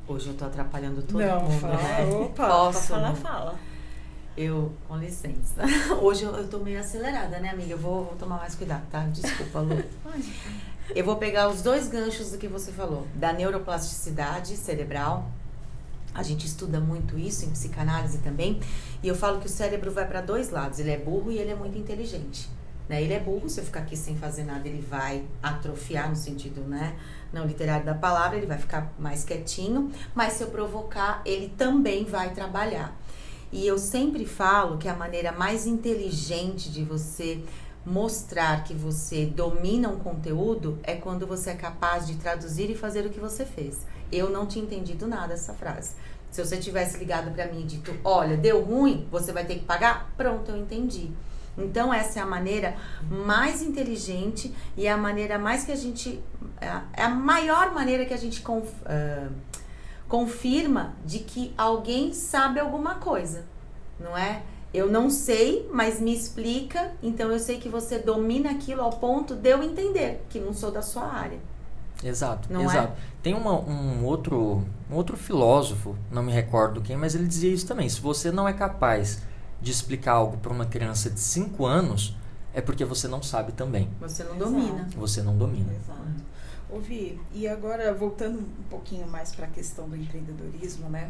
Hoje eu tô atrapalhando todo Não, mundo, fala. né? Opa, Posso? fala. Com licença. Hoje eu tô meio acelerada, né, amiga? Eu vou tomar mais cuidado, tá? Desculpa, Lu. Eu vou pegar os dois ganchos do que você falou. Da neuroplasticidade cerebral. A gente estuda muito isso em psicanálise também. E eu falo que o cérebro vai para dois lados. Ele é burro e ele é muito inteligente. Né? Ele é burro, se eu ficar aqui sem fazer nada, ele vai atrofiar no sentido, né, não literário da palavra, ele vai ficar mais quietinho. Mas se eu provocar, ele também vai trabalhar. E eu sempre falo que a maneira mais inteligente de você mostrar que você domina um conteúdo é quando você é capaz de traduzir e fazer o que você fez. Eu não tinha entendido nada essa frase. Se você tivesse ligado para mim e dito, olha, deu ruim, você vai ter que pagar, pronto, eu entendi. Então essa é a maneira mais inteligente e é a maneira mais que a gente, é a maior maneira que a gente confirma de que alguém sabe alguma coisa, não é? Eu não sei, mas me explica, então eu sei que você domina aquilo ao ponto de eu entender, que não sou da sua área. Exato, não exato. É? Tem um outro filósofo, não me recordo quem, mas ele dizia isso também. Se você não é capaz de explicar algo para uma criança de 5 anos, é porque você não sabe também. Você não Exato. domina. Você não domina. Exato. Ouvi, e agora voltando um pouquinho mais para a questão do empreendedorismo, né?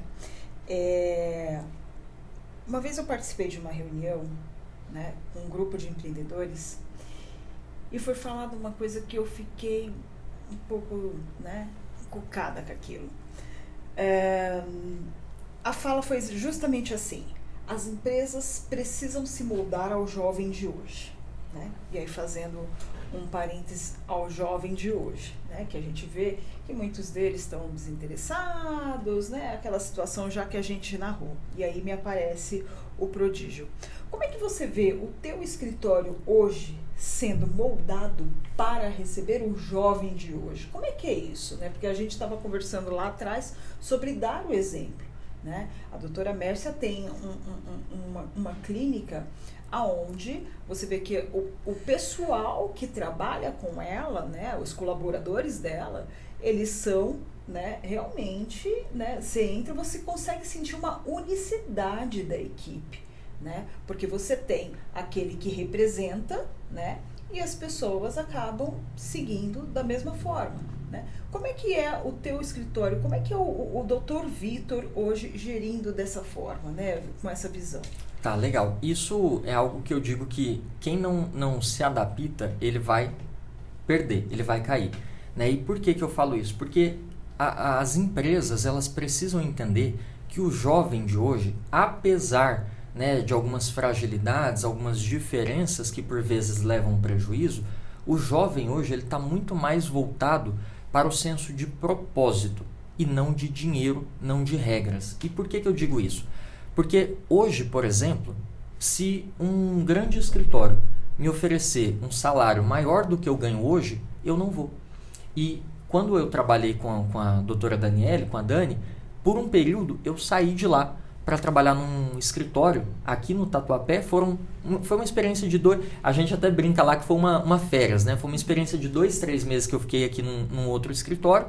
Uma vez eu participei de uma reunião, né, com um grupo de empreendedores e foi falado uma coisa que eu fiquei um pouco, né, encucada com aquilo. A fala foi justamente assim: as empresas precisam se moldar ao jovem de hoje, né? E aí fazendo um parênteses ao jovem de hoje, né? Que a gente vê que muitos deles estão desinteressados, né? Aquela situação já que a gente narrou. E aí me aparece o prodígio. Como é que você vê o teu escritório hoje sendo moldado para receber o jovem de hoje? Como é que é isso, né? Porque a gente estava conversando lá atrás sobre dar o exemplo, né? A doutora Mércia tem uma clínica aonde você vê que o pessoal que trabalha com ela, né, os colaboradores dela, eles são, né, realmente, né, você entra, você consegue sentir uma unicidade da equipe, né, porque você tem aquele que representa, né, e as pessoas acabam seguindo da mesma forma, né. Como é que é o teu escritório? Como é que é o Dr. Vitor hoje gerindo dessa forma, né, com essa visão? Tá, legal. Isso é algo que eu digo que quem não se adapta, ele vai perder, ele vai cair, né? E por que eu falo isso? Porque as empresas, elas precisam entender que o jovem de hoje, apesar, né, de algumas fragilidades, algumas diferenças que por vezes levam a prejuízo, o jovem hoje ele está muito mais voltado para o senso de propósito e não de dinheiro, não de regras. E por que eu digo isso? Porque hoje, por exemplo, se um grande escritório me oferecer um salário maior do que eu ganho hoje, eu não vou. E quando eu trabalhei com a doutora Daniele, com a Dani, por um período eu saí de lá para trabalhar num escritório aqui no Tatuapé. Foi uma experiência de a gente até brinca lá que foi uma férias, né? Foi uma experiência de 2-3 meses que eu fiquei aqui num outro escritório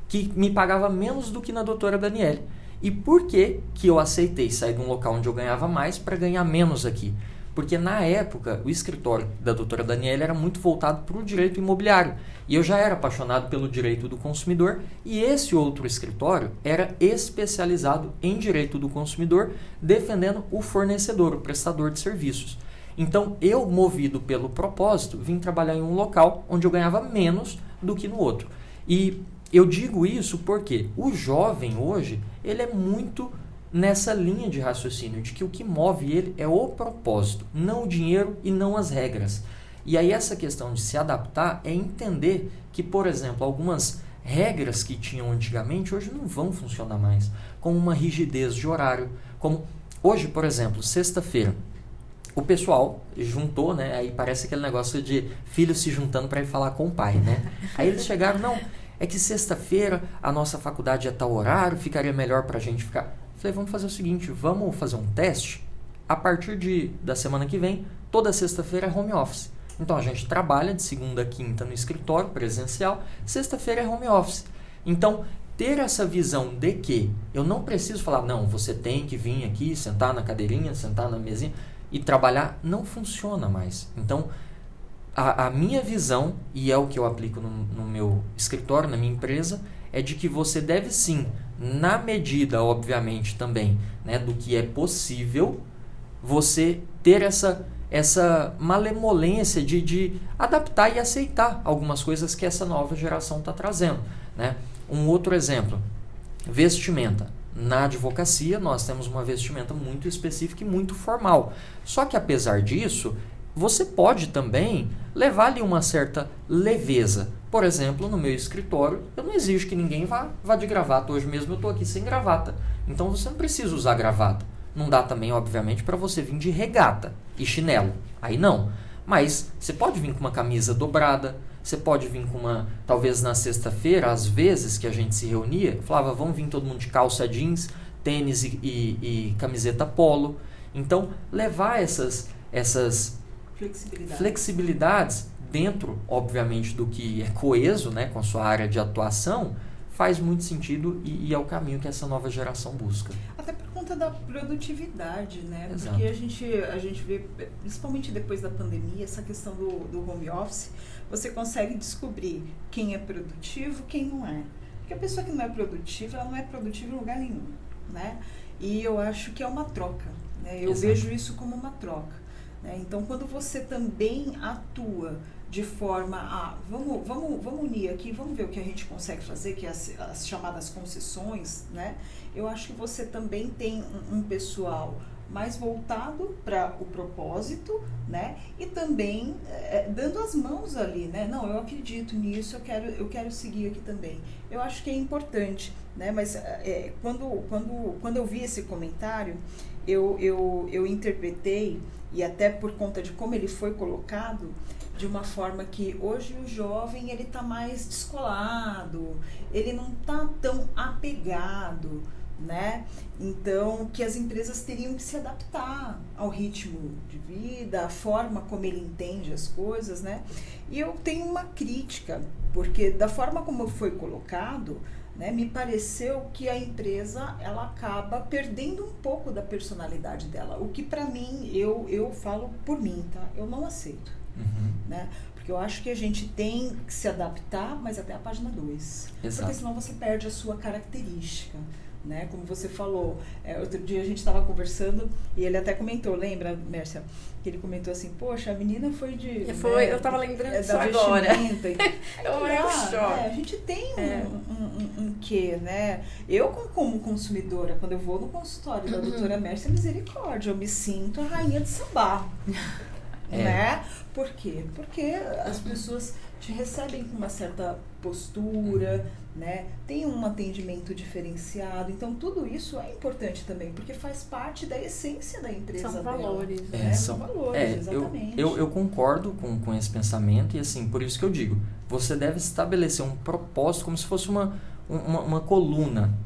que me pagava menos do que na doutora Daniele. E por que eu aceitei sair de um local onde eu ganhava mais para ganhar menos aqui? Porque na época o escritório da doutora Daniela era muito voltado para o direito imobiliário. E eu já era apaixonado pelo direito do consumidor, e esse outro escritório era especializado em direito do consumidor, defendendo o fornecedor, o prestador de serviços. Então eu, movido pelo propósito, vim trabalhar em um local onde eu ganhava menos do que no outro. E eu digo isso porque o jovem hoje, ele é muito nessa linha de raciocínio, de que o que move ele é o propósito, não o dinheiro e não as regras. E aí essa questão de se adaptar é entender que, por exemplo, algumas regras que tinham antigamente hoje não vão funcionar mais, como uma rigidez de horário, como hoje, por exemplo, sexta-feira, o pessoal juntou, né? Aí parece aquele negócio de filhos se juntando para ir falar com o pai, né? Aí eles chegaram, não, é que sexta-feira a nossa faculdade é tal horário, ficaria melhor para a gente ficar. Falei, vamos fazer o seguinte, vamos fazer um teste. A partir da semana que vem, toda sexta-feira é home office. Então a gente trabalha de segunda a quinta no escritório presencial, sexta-feira é home office. Então ter essa visão de que eu não preciso falar, não, você tem que vir aqui, sentar na cadeirinha, sentar na mesinha e trabalhar, não funciona mais. Então a minha visão, e é o que eu aplico no meu escritório, na minha empresa, é de que você deve sim, na medida, obviamente, também, né, do que é possível, você ter essa malemolência de adaptar e aceitar algumas coisas que essa nova geração está trazendo, né? Um outro exemplo, vestimenta. Na advocacia, nós temos uma vestimenta muito específica e muito formal. Só que, apesar disso, você pode também levar ali uma certa leveza. Por exemplo, no meu escritório, eu não exijo que ninguém vá de gravata. Hoje mesmo eu estou aqui sem gravata. Então você não precisa usar gravata. Não dá também, obviamente, para você vir de regata e chinelo. Aí não. Mas você pode vir com uma camisa dobrada. Você pode vir com uma... Talvez na sexta-feira, às vezes que a gente se reunia, falava, vamos vir todo mundo de calça jeans, tênis e camiseta polo. Então, levar essas flexibilidades dentro, obviamente, do que é coeso, né, com a sua área de atuação, faz muito sentido e é o caminho que essa nova geração busca. Até por conta da produtividade, né? Exato. Porque a gente vê, principalmente depois da pandemia, essa questão do home office, você consegue descobrir quem é produtivo, quem não é. Porque a pessoa que não é produtiva, ela não é produtiva em lugar nenhum, né? E eu acho que é uma troca, né? Eu Exato. vejo isso como uma troca, né? Então, quando você também atua de forma a, vamos unir aqui, vamos ver o que a gente consegue fazer, que é as chamadas concessões, né? Eu acho que você também tem um pessoal mais voltado para o propósito, né? E também dando as mãos ali, né? Não, eu acredito nisso, eu quero seguir aqui também. Eu acho que é importante, né? Mas quando eu vi esse comentário, eu interpretei, e até por conta de como ele foi colocado, de uma forma que hoje o jovem ele está mais descolado, ele não está tão apegado, né? Então, que as empresas teriam que se adaptar ao ritmo de vida, à forma como ele entende as coisas, né? E eu tenho uma crítica, porque da forma como foi colocado, né, me pareceu que a empresa ela acaba perdendo um pouco da personalidade dela, o que para mim, eu falo por mim, tá? Eu não aceito. Né? Porque eu acho que a gente tem que se adaptar, mas até a página 2. Exato. Porque senão você perde a sua característica, né? Como você falou, outro dia a gente estava conversando e ele até comentou, lembra, Mércia? Que ele comentou assim, poxa, a menina foi de... Eu tava lembrando disso agora. A gente tem um quê, né? Eu, como consumidora, quando eu vou no consultório da doutora Mércia, misericórdia, eu me sinto a rainha de Sabá. Né? Por quê? Porque as pessoas te recebem com uma certa postura, né? Tem um atendimento diferenciado. Então, tudo isso é importante também, porque faz parte da essência da empresa. São dela, valores. né? São valores, exatamente. Eu concordo com esse pensamento e, assim, por isso que eu digo, você deve estabelecer um propósito como se fosse uma coluna,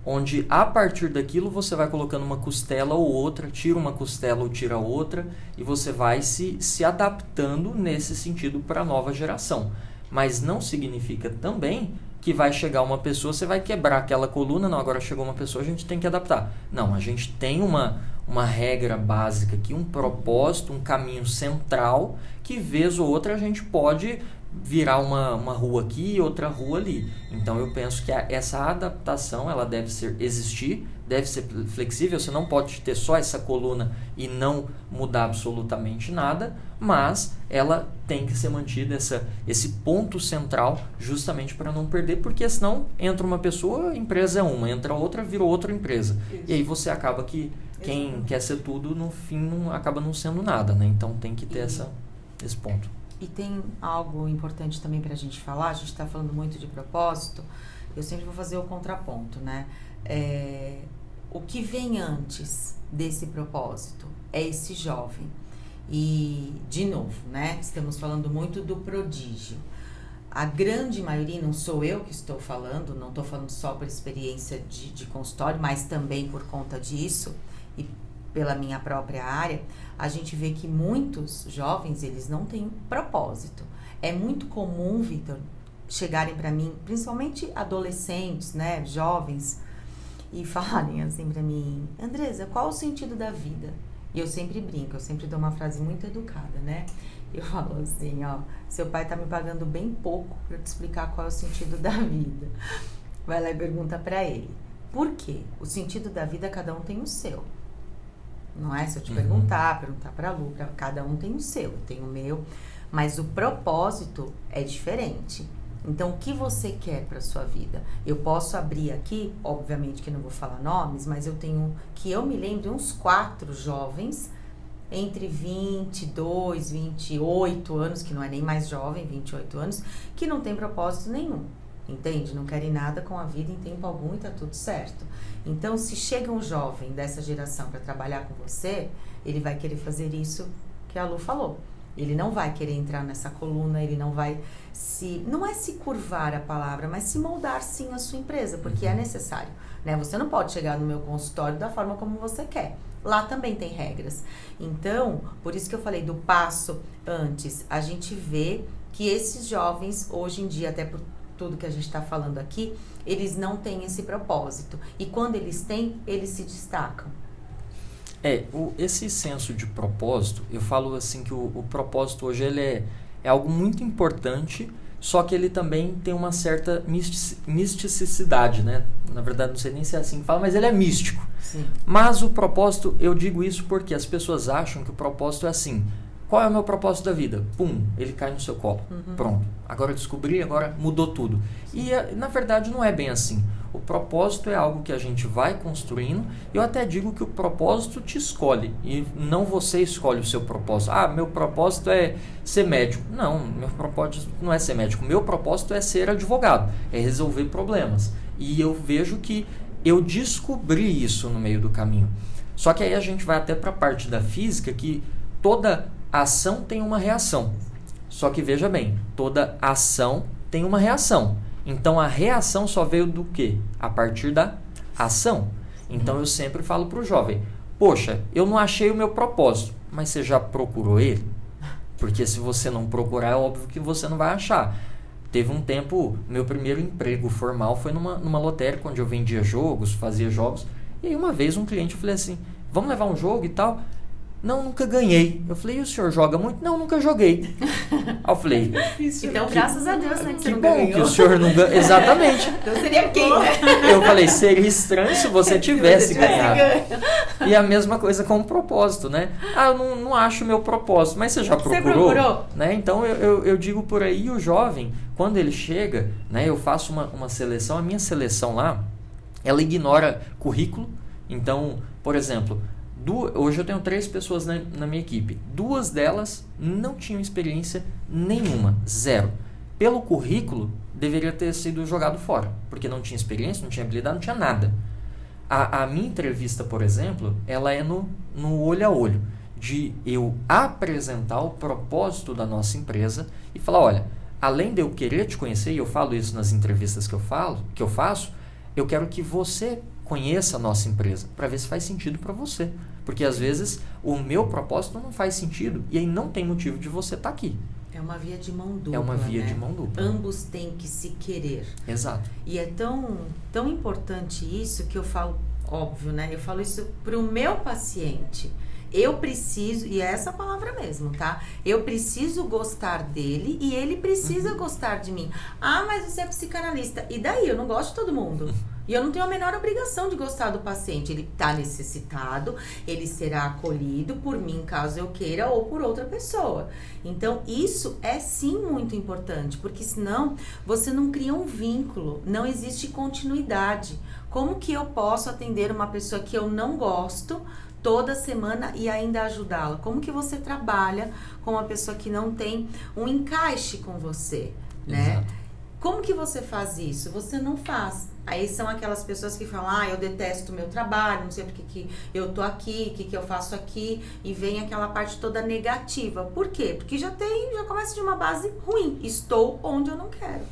onde a partir daquilo você vai colocando uma costela ou outra, tira uma costela ou tira outra, e você vai se adaptando nesse sentido para a nova geração. Mas não significa também que vai chegar uma pessoa, você vai quebrar aquela coluna, não, agora chegou uma pessoa, a gente tem que adaptar. Não, a gente tem uma regra básica aqui, um propósito, um caminho central, que vez ou outra a gente pode virar uma rua aqui e outra rua ali. Então eu penso que essa adaptação ela deve existir, deve ser flexível. Você não pode ter só essa coluna e não mudar absolutamente nada, mas ela tem que ser mantida, esse ponto central, justamente para não perder, porque senão entra uma pessoa, a empresa é uma, entra outra, virou outra empresa. Isso. E aí você acaba que quem quer ser tudo, no fim, acaba não sendo nada, né? Então tem que ter esse ponto. E tem algo importante também para a gente falar, a gente está falando muito de propósito, eu sempre vou fazer o contraponto, né? O que vem antes desse propósito é esse jovem. E, de novo, né? Estamos falando muito do prodígio. A grande maioria, não sou eu que estou falando, não estou falando só por experiência de consultório, mas também por conta disso e pela minha própria área, a gente vê que muitos jovens, eles não têm propósito. É muito comum, Vitor, chegarem para mim, principalmente adolescentes, né, jovens, e falarem assim para mim, Andresa, qual o sentido da vida? E eu sempre brinco, eu sempre dou uma frase muito educada, né? Eu falo assim, ó, seu pai tá me pagando bem pouco para te explicar qual é o sentido da vida. Vai lá e pergunta para ele. Por quê? O sentido da vida, cada um tem o seu. Não é? Se eu te perguntar para a Lu, cada um tem o seu, eu tenho o meu, mas o propósito é diferente. Então, o que você quer para sua vida? Eu posso abrir aqui, obviamente que não vou falar nomes, mas eu tenho, que eu me lembro, uns 4 jovens, entre 22, 28 anos, que não é nem mais jovem, 28 anos, que não tem propósito nenhum. Entende? Não querem nada com a vida em tempo algum e tá tudo certo. Então, se chega um jovem dessa geração para trabalhar com você, ele vai querer fazer isso que a Lu falou. Ele não vai querer entrar nessa coluna, ele não vai não é se curvar a palavra, mas se moldar sim a sua empresa, porque é necessário, né? Você não pode chegar no meu consultório da forma como você quer. Lá também tem regras. Então, por isso que eu falei do passo antes, a gente vê que esses jovens, hoje em dia, até por tudo que a gente está falando aqui, eles não têm esse propósito. E quando eles têm, eles se destacam. Esse senso de propósito, eu falo assim que o propósito hoje ele é algo muito importante, só que ele também tem uma certa misticidade, né? Na verdade, não sei nem se é assim que fala, mas ele é místico. Sim. Mas o propósito, eu digo isso porque as pessoas acham que o propósito é assim. Qual é o meu propósito da vida? Pum, ele cai no seu colo. Pronto. Agora eu descobri, agora mudou tudo. E na verdade não é bem assim. O propósito é algo que a gente vai construindo. Eu até digo que o propósito te escolhe e não você escolhe o seu propósito. Meu propósito é ser médico. Não, meu propósito não é ser médico. Meu propósito é ser advogado, é resolver problemas. E eu vejo que eu descobri isso no meio do caminho. Só que aí a gente vai até para a parte da física, que toda ação tem uma reação. Só que veja bem, toda ação tem uma reação. Então a reação só veio do quê? A partir da ação. Então eu sempre falo para o jovem, poxa, eu não achei o meu propósito, mas você já procurou ele? Porque se você não procurar, é óbvio que você não vai achar. Teve um tempo, meu primeiro emprego formal foi numa lotérica, onde eu vendia jogos, fazia jogos. E aí uma vez um cliente, eu falei assim, vamos levar um jogo e tal? Não, nunca ganhei. Eu falei, e o senhor joga muito? Não, nunca joguei. Aí eu falei... Então, graças a Deus, né? Que você Que nunca bom ganhou. que o senhor não ganhou. Exatamente. Então seria quem, né? Eu falei, seria estranho se você tivesse ganhado. ganho. E a mesma coisa com o propósito, né? Eu não acho o meu propósito, mas você já procurou? Você procurou? Né? Então eu digo por aí, o jovem, quando ele chega, né, eu faço uma seleção, a minha seleção lá, ela ignora currículo. Então, por exemplo, hoje eu tenho 3 pessoas na minha equipe. 2 delas não tinham experiência nenhuma, 0. Pelo currículo, deveria ter sido jogado fora, porque não tinha experiência, não tinha habilidade, não tinha nada. A minha entrevista, por exemplo, ela é no olho a olho, de eu apresentar o propósito da nossa empresa e falar, olha, além de eu querer te conhecer, e eu falo isso nas entrevistas que eu faço, eu quero que você conheça a nossa empresa, para ver se faz sentido para você. Porque às vezes o meu propósito não faz sentido e aí não tem motivo de você estar aqui. É uma via de mão dupla. É uma via né? de mão dupla. Ambos têm que se querer. Exato. E é tão importante isso que eu falo, óbvio, né? Eu falo isso para o meu paciente. Eu preciso, e é essa palavra mesmo, tá? Eu preciso gostar dele e ele precisa gostar de mim. Mas você é psicanalista. E daí? Eu não gosto de todo mundo. E eu não tenho a menor obrigação de gostar do paciente. Ele está necessitado, ele será acolhido por mim, caso eu queira, ou por outra pessoa. Então, isso é sim muito importante, porque senão você não cria um vínculo, não existe continuidade. Como que eu posso atender uma pessoa que eu não gosto toda semana e ainda ajudá-la? Como que você trabalha com uma pessoa que não tem um encaixe com você, né? Exato. Como que você faz isso? Você não faz. Aí são aquelas pessoas que falam, eu detesto o meu trabalho, não sei porque que eu tô aqui, o que eu faço aqui, e vem aquela parte toda negativa. Por quê? Porque já começa de uma base ruim. Estou onde eu não quero.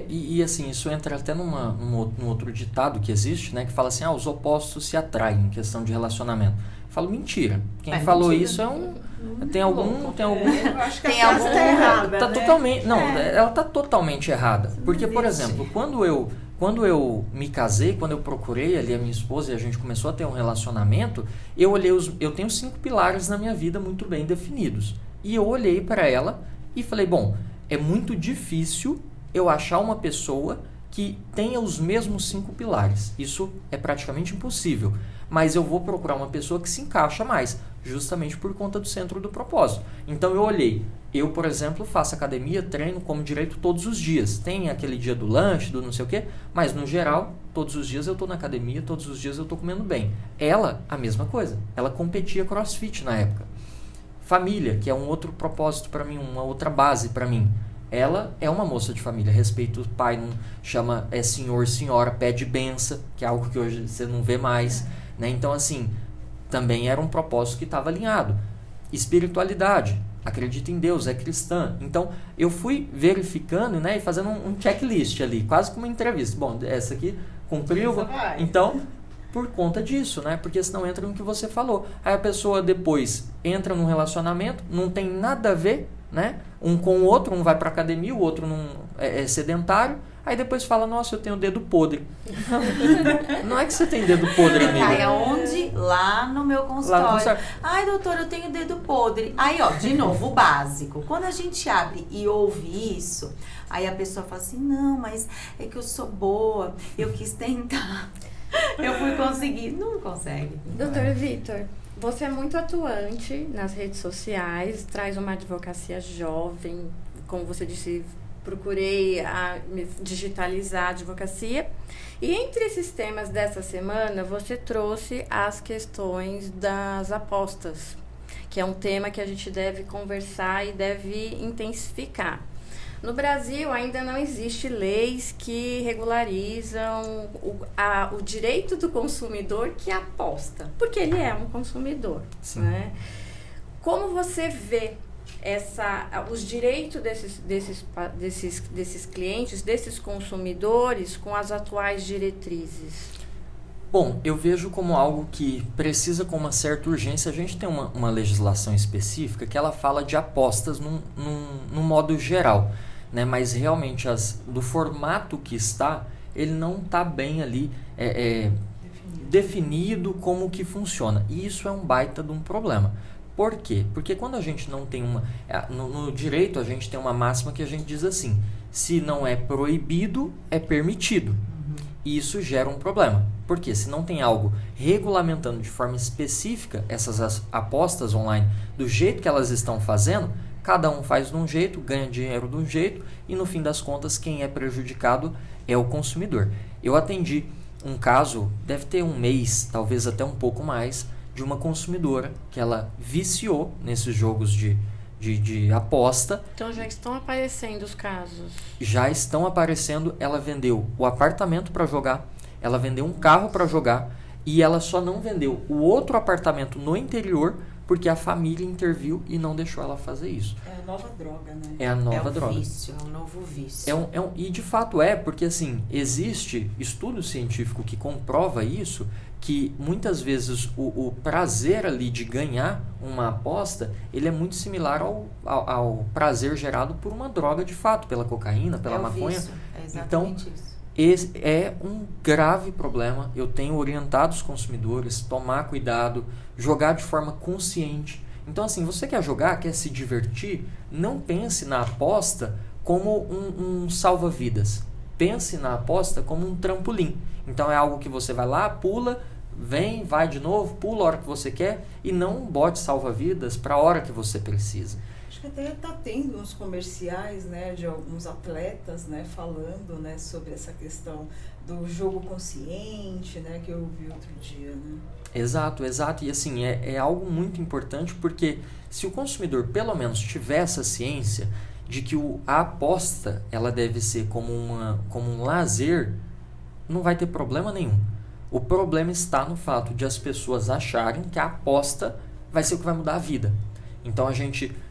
E assim, isso entra até num outro ditado que existe, né? Que fala assim, os opostos se atraem em questão de relacionamento. Eu falo, mentira. Quem falou mentira. Isso é tem algum... Eu acho que Tem a frase algum- tá errada, Tá né? totalmente... Não, ela tá totalmente errada. Porque, por existe. exemplo, quando eu me casei, quando eu procurei ali a minha esposa e a gente começou a ter um relacionamento, eu tenho 5 pilares na minha vida muito bem definidos. E eu olhei para ela e falei, bom, é muito difícil eu achar uma pessoa que tenha os mesmos 5 pilares. Isso é praticamente impossível. Mas eu vou procurar uma pessoa que se encaixa mais, justamente por conta do centro do propósito. Então eu olhei, eu, por exemplo, faço academia, treino, como direito todos os dias. Tem aquele dia do lanche, do não sei o quê, mas no geral, todos os dias eu estou na academia, todos os dias eu estou comendo bem. Ela, a mesma coisa. Ela competia crossfit na época. Família, que é um outro propósito para mim, uma outra base para mim. Ela é uma moça de família, respeita o pai, não chama senhor, senhora, pede benção, que é algo que hoje você não vê mais. Né? Então, assim, também era um propósito que estava alinhado. Espiritualidade, acredita em Deus, é cristã. Então, eu fui verificando, né, e fazendo um checklist ali, quase como uma entrevista. Bom, essa aqui cumpriu. Essa vai. Então, por conta disso, né? Porque senão entra no que você falou. Aí a pessoa depois entra num relacionamento, não tem nada a ver, né? Um com o outro, um vai para academia, o outro não é sedentário. Aí depois fala, nossa, eu tenho dedo podre. Não é que você tem dedo podre, amiga. Cai aonde? Lá no meu consultório. Ai, doutor, eu tenho dedo podre. Aí, ó, de novo, o básico. Quando a gente abre e ouve isso, aí a pessoa fala assim, não, mas é que eu sou boa, eu quis tentar, eu fui conseguir. Não consegue. Doutor Vitor, você é muito atuante nas redes sociais, traz uma advocacia jovem, como você disse, procurei digitalizar a advocacia. E entre esses temas dessa semana, você trouxe as questões das apostas, que é um tema que a gente deve conversar e deve intensificar. No Brasil, ainda não existe leis que regularizam o direito do consumidor que aposta, porque ele é um consumidor. Sim. Né? Como você vê os direitos desses clientes, desses consumidores, com as atuais diretrizes? Bom, eu vejo como algo que precisa com uma certa urgência. A gente tem uma legislação específica que ela fala de apostas num modo geral, né? Mas realmente do formato que está, ele não está bem ali definido como que funciona. E isso é um baita de um problema. Por quê? Porque quando a gente não tem no direito, a gente tem uma máxima que a gente diz assim, se não é proibido, é permitido. E isso gera um problema. Porque se não tem algo regulamentando de forma específica essas apostas online do jeito que elas estão fazendo, cada um faz de um jeito, ganha dinheiro de um jeito e no fim das contas quem é prejudicado é o consumidor. Eu atendi um caso, deve ter um mês, talvez até um pouco mais, de uma consumidora que ela viciou nesses jogos de aposta. Então já estão aparecendo os casos. Já estão aparecendo. Ela vendeu o apartamento para jogar, ela vendeu um carro para jogar e ela só não vendeu o outro apartamento no interior porque a família interviu e não deixou ela fazer isso. É a nova droga, né? É a nova droga. Vício, é um novo vício. E de fato porque assim, existe estudo científico que comprova isso, que muitas vezes o prazer ali de ganhar uma aposta, ele é muito similar ao prazer gerado por uma droga de fato, pela cocaína, pela maconha. Vício. É exatamente então, isso. Esse é um grave problema. Eu tenho orientado os consumidores a tomar cuidado, jogar de forma consciente. Então, assim, você quer jogar, quer se divertir, não pense na aposta como um salva-vidas. Pense na aposta como um trampolim. Então, é algo que você vai lá, pula, vem, vai de novo, pula a hora que você quer e não bote salva-vidas para a hora que você precisa. Acho que até está tendo uns comerciais, né, de alguns atletas, né, falando, né, sobre essa questão do jogo consciente, né, que eu vi outro dia, né? Exato. E assim, é algo muito importante porque se o consumidor pelo menos tiver essa ciência de que a aposta ela deve ser como um lazer, não vai ter problema nenhum. O problema está no fato de as pessoas acharem que a aposta vai ser o que vai mudar a vida. Então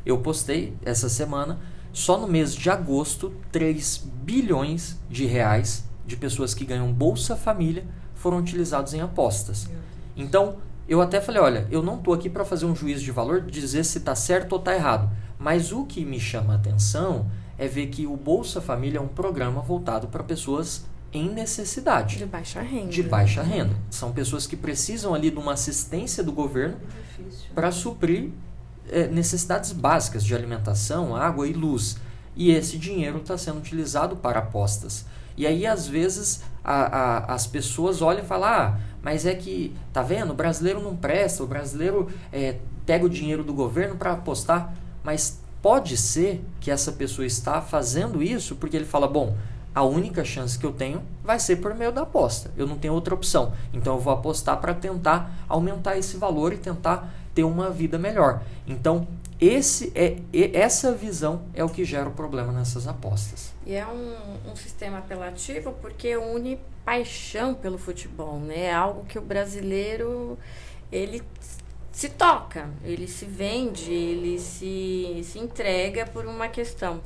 eu postei essa semana, só no mês de agosto, 3 bilhões de reais de pessoas que ganham Bolsa Família foram utilizados em apostas. Então, eu até falei, olha, eu não estou aqui para fazer um juízo de valor, dizer se está certo ou está errado. Mas o que me chama a atenção é ver que o Bolsa Família é um programa voltado para pessoas em necessidade. De baixa renda. De baixa renda. São pessoas que precisam ali de uma assistência do governo para suprir necessidades básicas de alimentação, água e luz. E esse dinheiro está sendo utilizado para apostas. E aí, às vezes, as pessoas olham e falam, mas é que, tá vendo, o brasileiro não presta, o brasileiro pega o dinheiro do governo para apostar. Mas pode ser que essa pessoa está fazendo isso porque ele fala, bom, a única chance que eu tenho vai ser por meio da aposta. Eu não tenho outra opção. Então eu vou apostar para tentar aumentar esse valor e tentar ter uma vida melhor. Então essa visão é o que gera o problema nessas apostas. E é um sistema apelativo porque une paixão pelo futebol, né? É algo que o brasileiro ele se toca, ele se vende, ele se entrega por uma questão.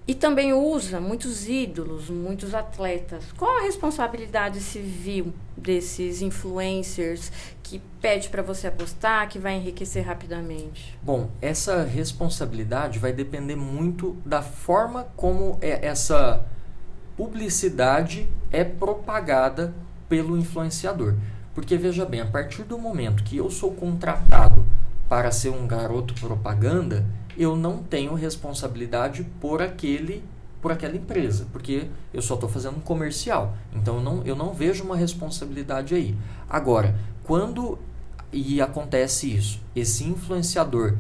E também usa muitos ídolos, muitos atletas. Qual a responsabilidade civil desses influencers que pede para você apostar, que vai enriquecer rapidamente? Bom, essa responsabilidade vai depender muito da forma como essa publicidade é propagada pelo influenciador. Porque, veja bem, a partir do momento que eu sou contratado para ser um garoto propaganda, eu não tenho responsabilidade por aquela empresa, porque eu só estou fazendo um comercial. Então, eu não vejo uma responsabilidade aí. Agora, quando acontece isso, esse influenciador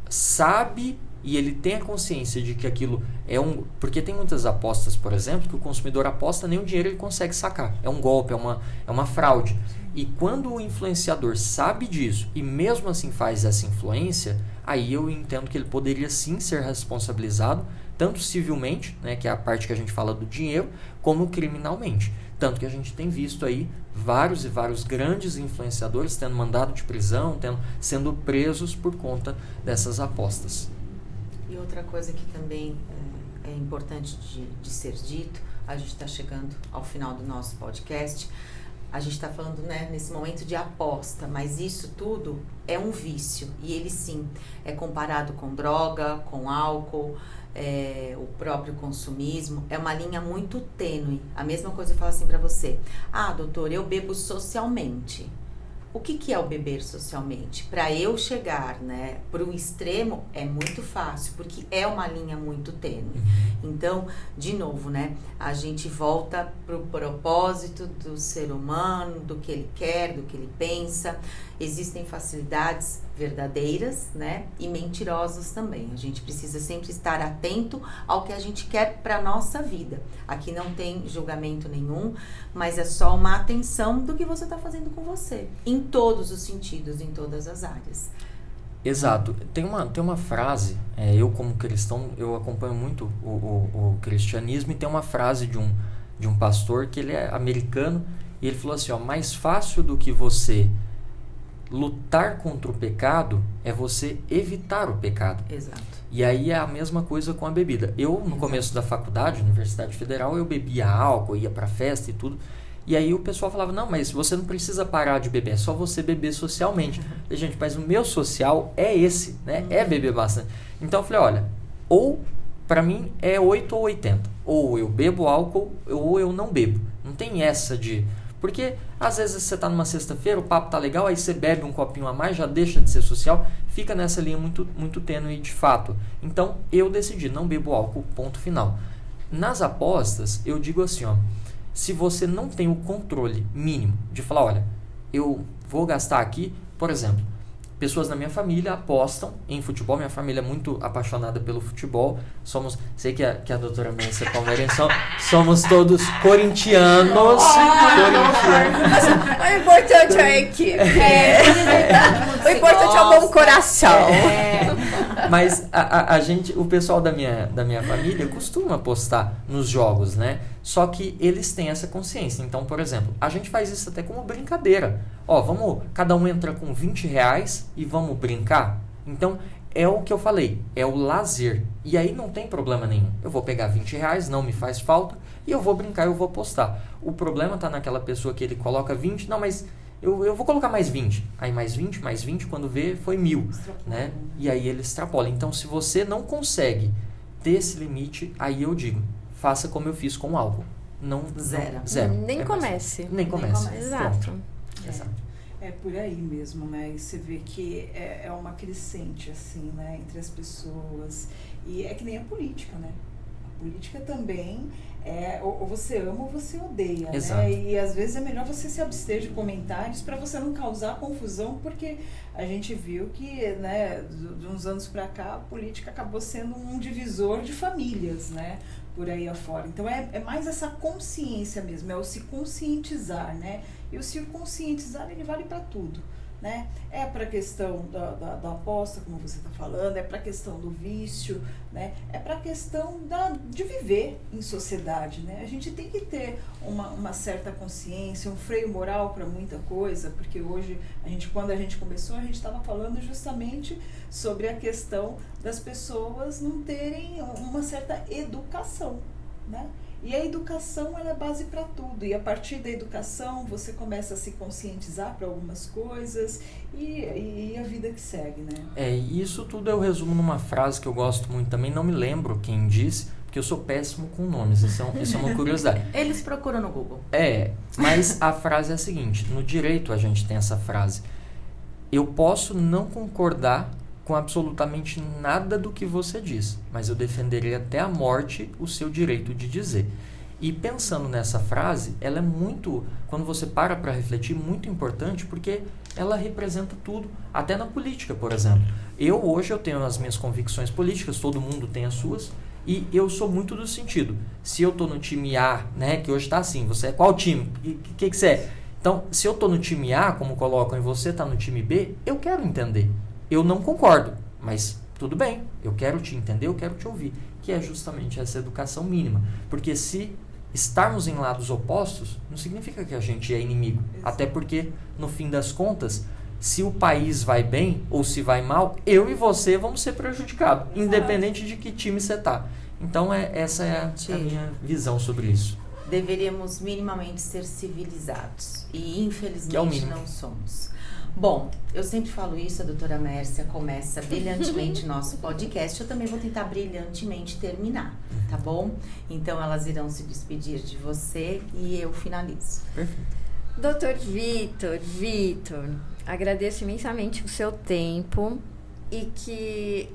sabe e ele tem a consciência de que aquilo é porque tem muitas apostas, por exemplo, que o consumidor aposta, nem o dinheiro ele consegue sacar. É um golpe, é uma fraude. E quando o influenciador sabe disso e mesmo assim faz essa influência, aí eu entendo que ele poderia sim ser responsabilizado, tanto civilmente, né, que é a parte que a gente fala do dinheiro, como criminalmente. Tanto que a gente tem visto aí vários e vários grandes influenciadores tendo mandado de prisão, sendo presos por conta dessas apostas. E outra coisa que também é importante de ser dito, a gente está chegando ao final do nosso podcast, a gente está falando, né, nesse momento de aposta, mas isso tudo é um vício e ele sim é comparado com droga, com álcool, o próprio consumismo, é uma linha muito tênue. A mesma coisa eu falo assim para você: ah, doutor, eu bebo socialmente. O que é o beber socialmente? Para eu chegar, né, para o extremo é muito fácil, porque é uma linha muito tênue. Então, de novo, né, a gente volta para o propósito do ser humano, do que ele quer, do que ele pensa. Existem facilidades verdadeiras, né, e mentirosas também. A gente precisa sempre estar atento ao que a gente quer para a nossa vida. Aqui não tem julgamento nenhum, mas é só uma atenção do que você está fazendo com você, em todos os sentidos, em todas as áreas. Exato. Tem uma frase, eu como cristão, eu acompanho muito o cristianismo, e tem uma frase de um pastor que ele é americano, e ele falou assim, mais fácil do que você lutar contra o pecado é você evitar o pecado. Exato. E aí é a mesma coisa com a bebida. Eu, no começo da faculdade, Universidade Federal, eu bebia álcool, ia pra festa e tudo. E aí o pessoal falava, não, mas você não precisa parar de beber, é só você beber socialmente. E, gente, mas o meu social é esse, né? É beber bastante. Então eu falei, olha, ou pra mim é 8 ou 80. Ou eu bebo álcool, ou eu não bebo. Não tem essa de... Porque às vezes você tá numa sexta-feira, o papo tá legal, aí você bebe um copinho a mais, já deixa de ser social, fica nessa linha muito, muito tênue de fato. Então eu decidi, não bebo álcool, ponto final. Nas apostas, eu digo assim, se você não tem o controle mínimo de falar, olha, eu vou gastar aqui, por exemplo, pessoas na minha família apostam em futebol, minha família é muito apaixonada pelo futebol, sei que a doutora Mércia é palmeirense, somos todos corintianos. O importante é a equipe. O importante é o bom coração. Mas o pessoal da minha família costuma apostar nos jogos, né? Só que eles têm essa consciência. Então, por exemplo, a gente faz isso até como brincadeira. Cada um entra com R$20 e vamos brincar? Então, é o que eu falei, é o lazer. E aí não tem problema nenhum. Eu vou pegar R$20, não me faz falta, e eu vou brincar, eu vou apostar. O problema tá naquela pessoa que ele coloca 20, não, mas... Eu vou colocar mais 20. Aí mais 20, quando vê, foi 1.000. Né? E aí ele extrapola. Então, se você não consegue ter esse limite, aí eu digo, faça como eu fiz com o álcool. Zero. Nem comece. Nem comece. Exato. É por aí mesmo, né? E você vê que é uma crescente, assim, né? Entre as pessoas. E é que nem a política, né? A política também... ou você ama ou você odeia, Exato. né? E às vezes é melhor você se abster de comentários para você não causar confusão, porque a gente viu que, né, de uns anos para cá, a política acabou sendo um divisor de famílias, né? Por aí afora. Então é mais essa consciência mesmo, é o se conscientizar, né? E o se conscientizar, ele vale para tudo. Né? É para a questão da aposta, como você está falando, é para a questão do vício, né? É para a questão de viver em sociedade. Né? A gente tem que ter uma certa consciência, um freio moral para muita coisa, porque hoje, quando a gente começou, a gente estava falando justamente sobre a questão das pessoas não terem uma certa educação, né? E a educação, ela é base para tudo. E a partir da educação, você começa a se conscientizar para algumas coisas e a vida que segue, né? E isso tudo eu resumo numa frase que eu gosto muito também. Não me lembro quem disse, porque eu sou péssimo com nomes, isso é uma curiosidade. Eles procuram no Google. Mas a frase é a seguinte, no direito a gente tem essa frase: eu posso não concordar com absolutamente nada do que você diz, mas eu defenderei até a morte o seu direito de dizer. E pensando nessa frase, ela é muito, quando você para refletir, muito importante, porque ela representa tudo, até na política, por exemplo. Hoje eu tenho as minhas convicções políticas, todo mundo tem as suas, e eu sou muito do sentido, se eu tô no time A, né, que hoje tá assim, você é qual time? O que você é? Então, se eu tô no time A, como colocam, e você tá no time B, eu quero entender. Eu não concordo, mas tudo bem, eu quero te entender, eu quero te ouvir, que é justamente essa educação mínima. Porque se estarmos em lados opostos, não significa que a gente é inimigo. Exato. Até porque, no fim das contas, se o país vai bem ou se vai mal, eu e você vamos ser prejudicados, exato, independente de que time você tá. Então, essa é a minha visão sobre isso. Deveríamos minimamente ser civilizados. E, infelizmente, não somos. Bom, eu sempre falo isso, a doutora Mércia começa brilhantemente nosso podcast, eu também vou tentar brilhantemente terminar, tá bom? Então elas irão se despedir de você e eu finalizo. Perfeito. Doutor Vitor, agradeço imensamente o seu tempo e que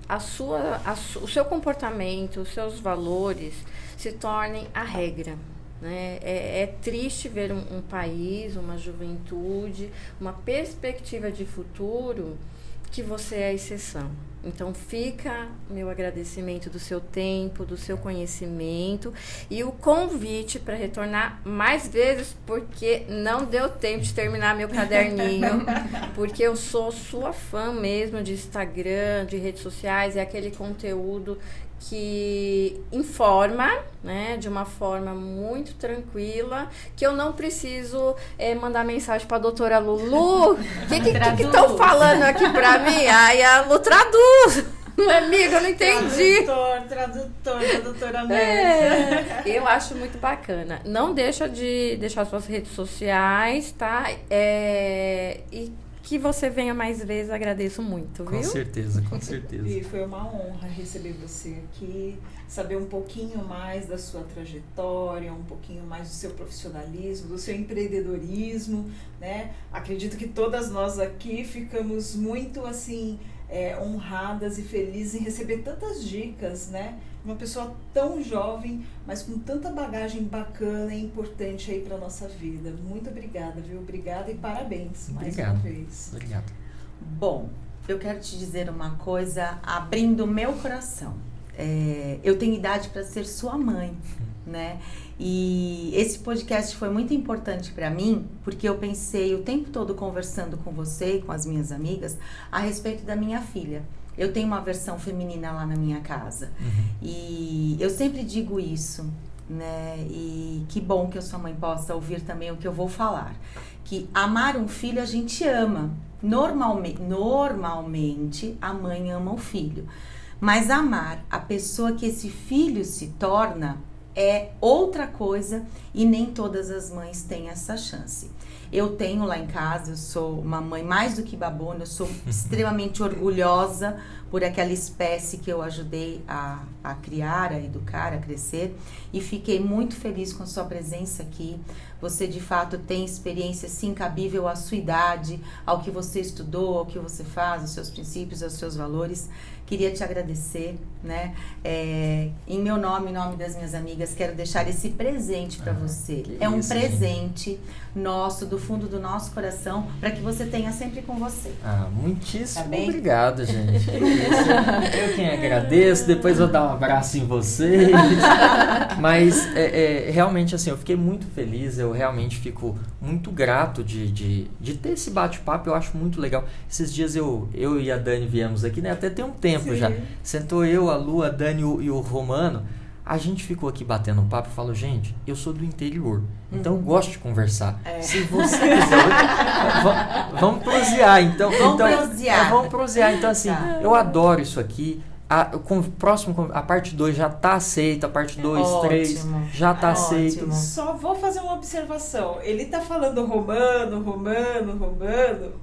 o seu comportamento, os seus valores se tornem a regra. Né? É triste ver um país, uma juventude, uma perspectiva de futuro que você é a exceção. Então fica meu agradecimento do seu tempo, do seu conhecimento e o convite para retornar mais vezes, porque não deu tempo de terminar meu caderninho, porque eu sou sua fã mesmo de Instagram, de redes sociais, é aquele conteúdo que informa, né, de uma forma muito tranquila, que eu não preciso mandar mensagem para a doutora Lulu, o que estão falando aqui para mim? Ai, a Lu traduz, amiga, eu não entendi. Tradutor da doutora Mércia. Eu acho muito bacana. Não deixa de deixar suas redes sociais, tá? E que você venha mais vezes, agradeço muito, viu? Com certeza, com certeza. E foi uma honra receber você aqui, saber um pouquinho mais da sua trajetória, um pouquinho mais do seu profissionalismo, do seu empreendedorismo, né? Acredito que todas nós aqui ficamos muito, assim, honradas e felizes em receber tantas dicas, né? Uma pessoa tão jovem, mas com tanta bagagem bacana e importante aí para nossa vida. Muito obrigada, viu? Obrigada e parabéns mais uma vez. Obrigado. Bom, eu quero te dizer uma coisa, abrindo o meu coração. Eu tenho idade para ser sua mãe, né? E esse podcast foi muito importante para mim, porque eu pensei o tempo todo conversando com você e com as minhas amigas a respeito da minha filha. Eu tenho uma versão feminina lá na minha casa. E eu sempre digo isso, né? E que bom que a sua mãe possa ouvir também o que eu vou falar. Que amar um filho a gente ama. Normalmente a mãe ama o filho. Mas amar a pessoa que esse filho se torna é outra coisa e nem todas as mães têm essa chance. Eu tenho lá em casa, eu sou uma mãe mais do que babona, eu sou extremamente orgulhosa por aquela espécie que eu ajudei a criar, a educar, a crescer, e fiquei muito feliz com a sua presença aqui. Você de fato tem experiência sim cabível à sua idade, ao que você estudou, ao que você faz, aos seus princípios, aos seus valores. Queria te agradecer, né? Em meu nome, em nome das minhas amigas, quero deixar esse presente para você. É um presente nosso, do fundo do nosso coração, para que você tenha sempre com você. Muitíssimo obrigado, gente. Eu quem agradeço, depois vou dar um abraço em vocês. Mas realmente assim, eu fiquei muito feliz, eu realmente fico muito grato de ter esse bate-papo, eu acho muito legal. Esses dias eu e a Dani viemos aqui, né? Até tem um tempo. Sim. Já sentou eu, a Lu, a Dani e o Romano. A gente ficou aqui batendo um papo e falou, gente, eu sou do interior, então eu gosto de conversar. Se você quiser, vamos prosear. Vamos prosear. Então assim, eu adoro isso aqui. A parte 2 já tá aceita, a parte 2, 3 já tá aceito. Só vou fazer uma observação. Ele tá falando romano,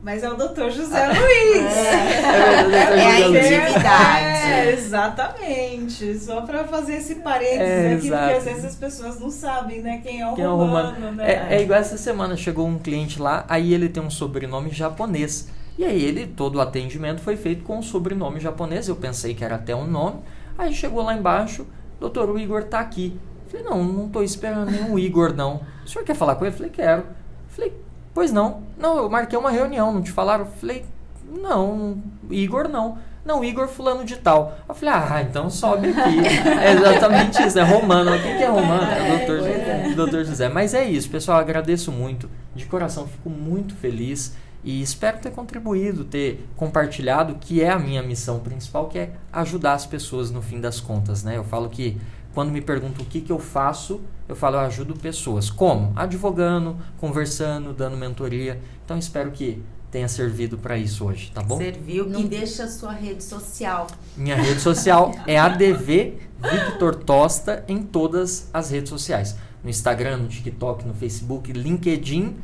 mas é o Dr. José Luiz. É a intimidade. Exatamente. Só pra fazer esse parênteses aqui, porque às vezes as pessoas não sabem, né, quem é o romano. Né? É igual essa semana, chegou um cliente lá, aí ele tem um sobrenome japonês. E aí todo o atendimento foi feito com um sobrenome japonês, eu pensei que era até um nome. Aí chegou lá embaixo, doutor, o Igor tá aqui. Falei, não tô esperando nenhum Igor não. O senhor quer falar com ele? Falei, quero. Falei, pois não. Não, eu marquei uma reunião, não te falaram? Falei, não, Igor não. Não, Igor fulano de tal. Eu falei, então sobe aqui. É exatamente isso, é romano. O que é romano? É o doutor José. Mas é isso, pessoal, agradeço muito. De coração, fico muito feliz. E espero ter contribuído, ter compartilhado, que é a minha missão principal, que é ajudar as pessoas no fim das contas, né? Eu falo que, quando me perguntam o que eu faço, eu falo, eu ajudo pessoas. Como? Advogando, conversando, dando mentoria. Então, espero que tenha servido para isso hoje, tá bom? Serviu. E deixa a sua rede social. Minha rede social é ADV Victor Tosta em todas as redes sociais. No Instagram, no TikTok, no Facebook, LinkedIn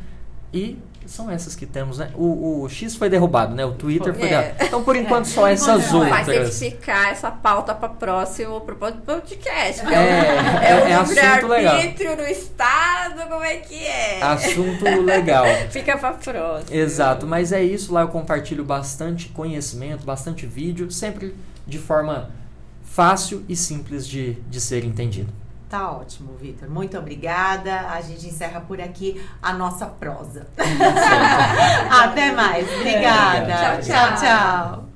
e... São essas que temos, né? O X foi derrubado, né? O Twitter foi derrubado. Então, por enquanto, só essas outras. Vai ter que ficar essa pauta para próximo podcast. É assunto legal. Livre-arbítrio no Estado, como é que é? Assunto legal. Fica para próximo. Exato, mas é isso. Lá eu compartilho bastante conhecimento, bastante vídeo, sempre de forma fácil e simples de ser entendido. Tá ótimo, Vitor. Muito obrigada. A gente encerra por aqui a nossa prosa. Até mais. Obrigada. Tchau, tchau.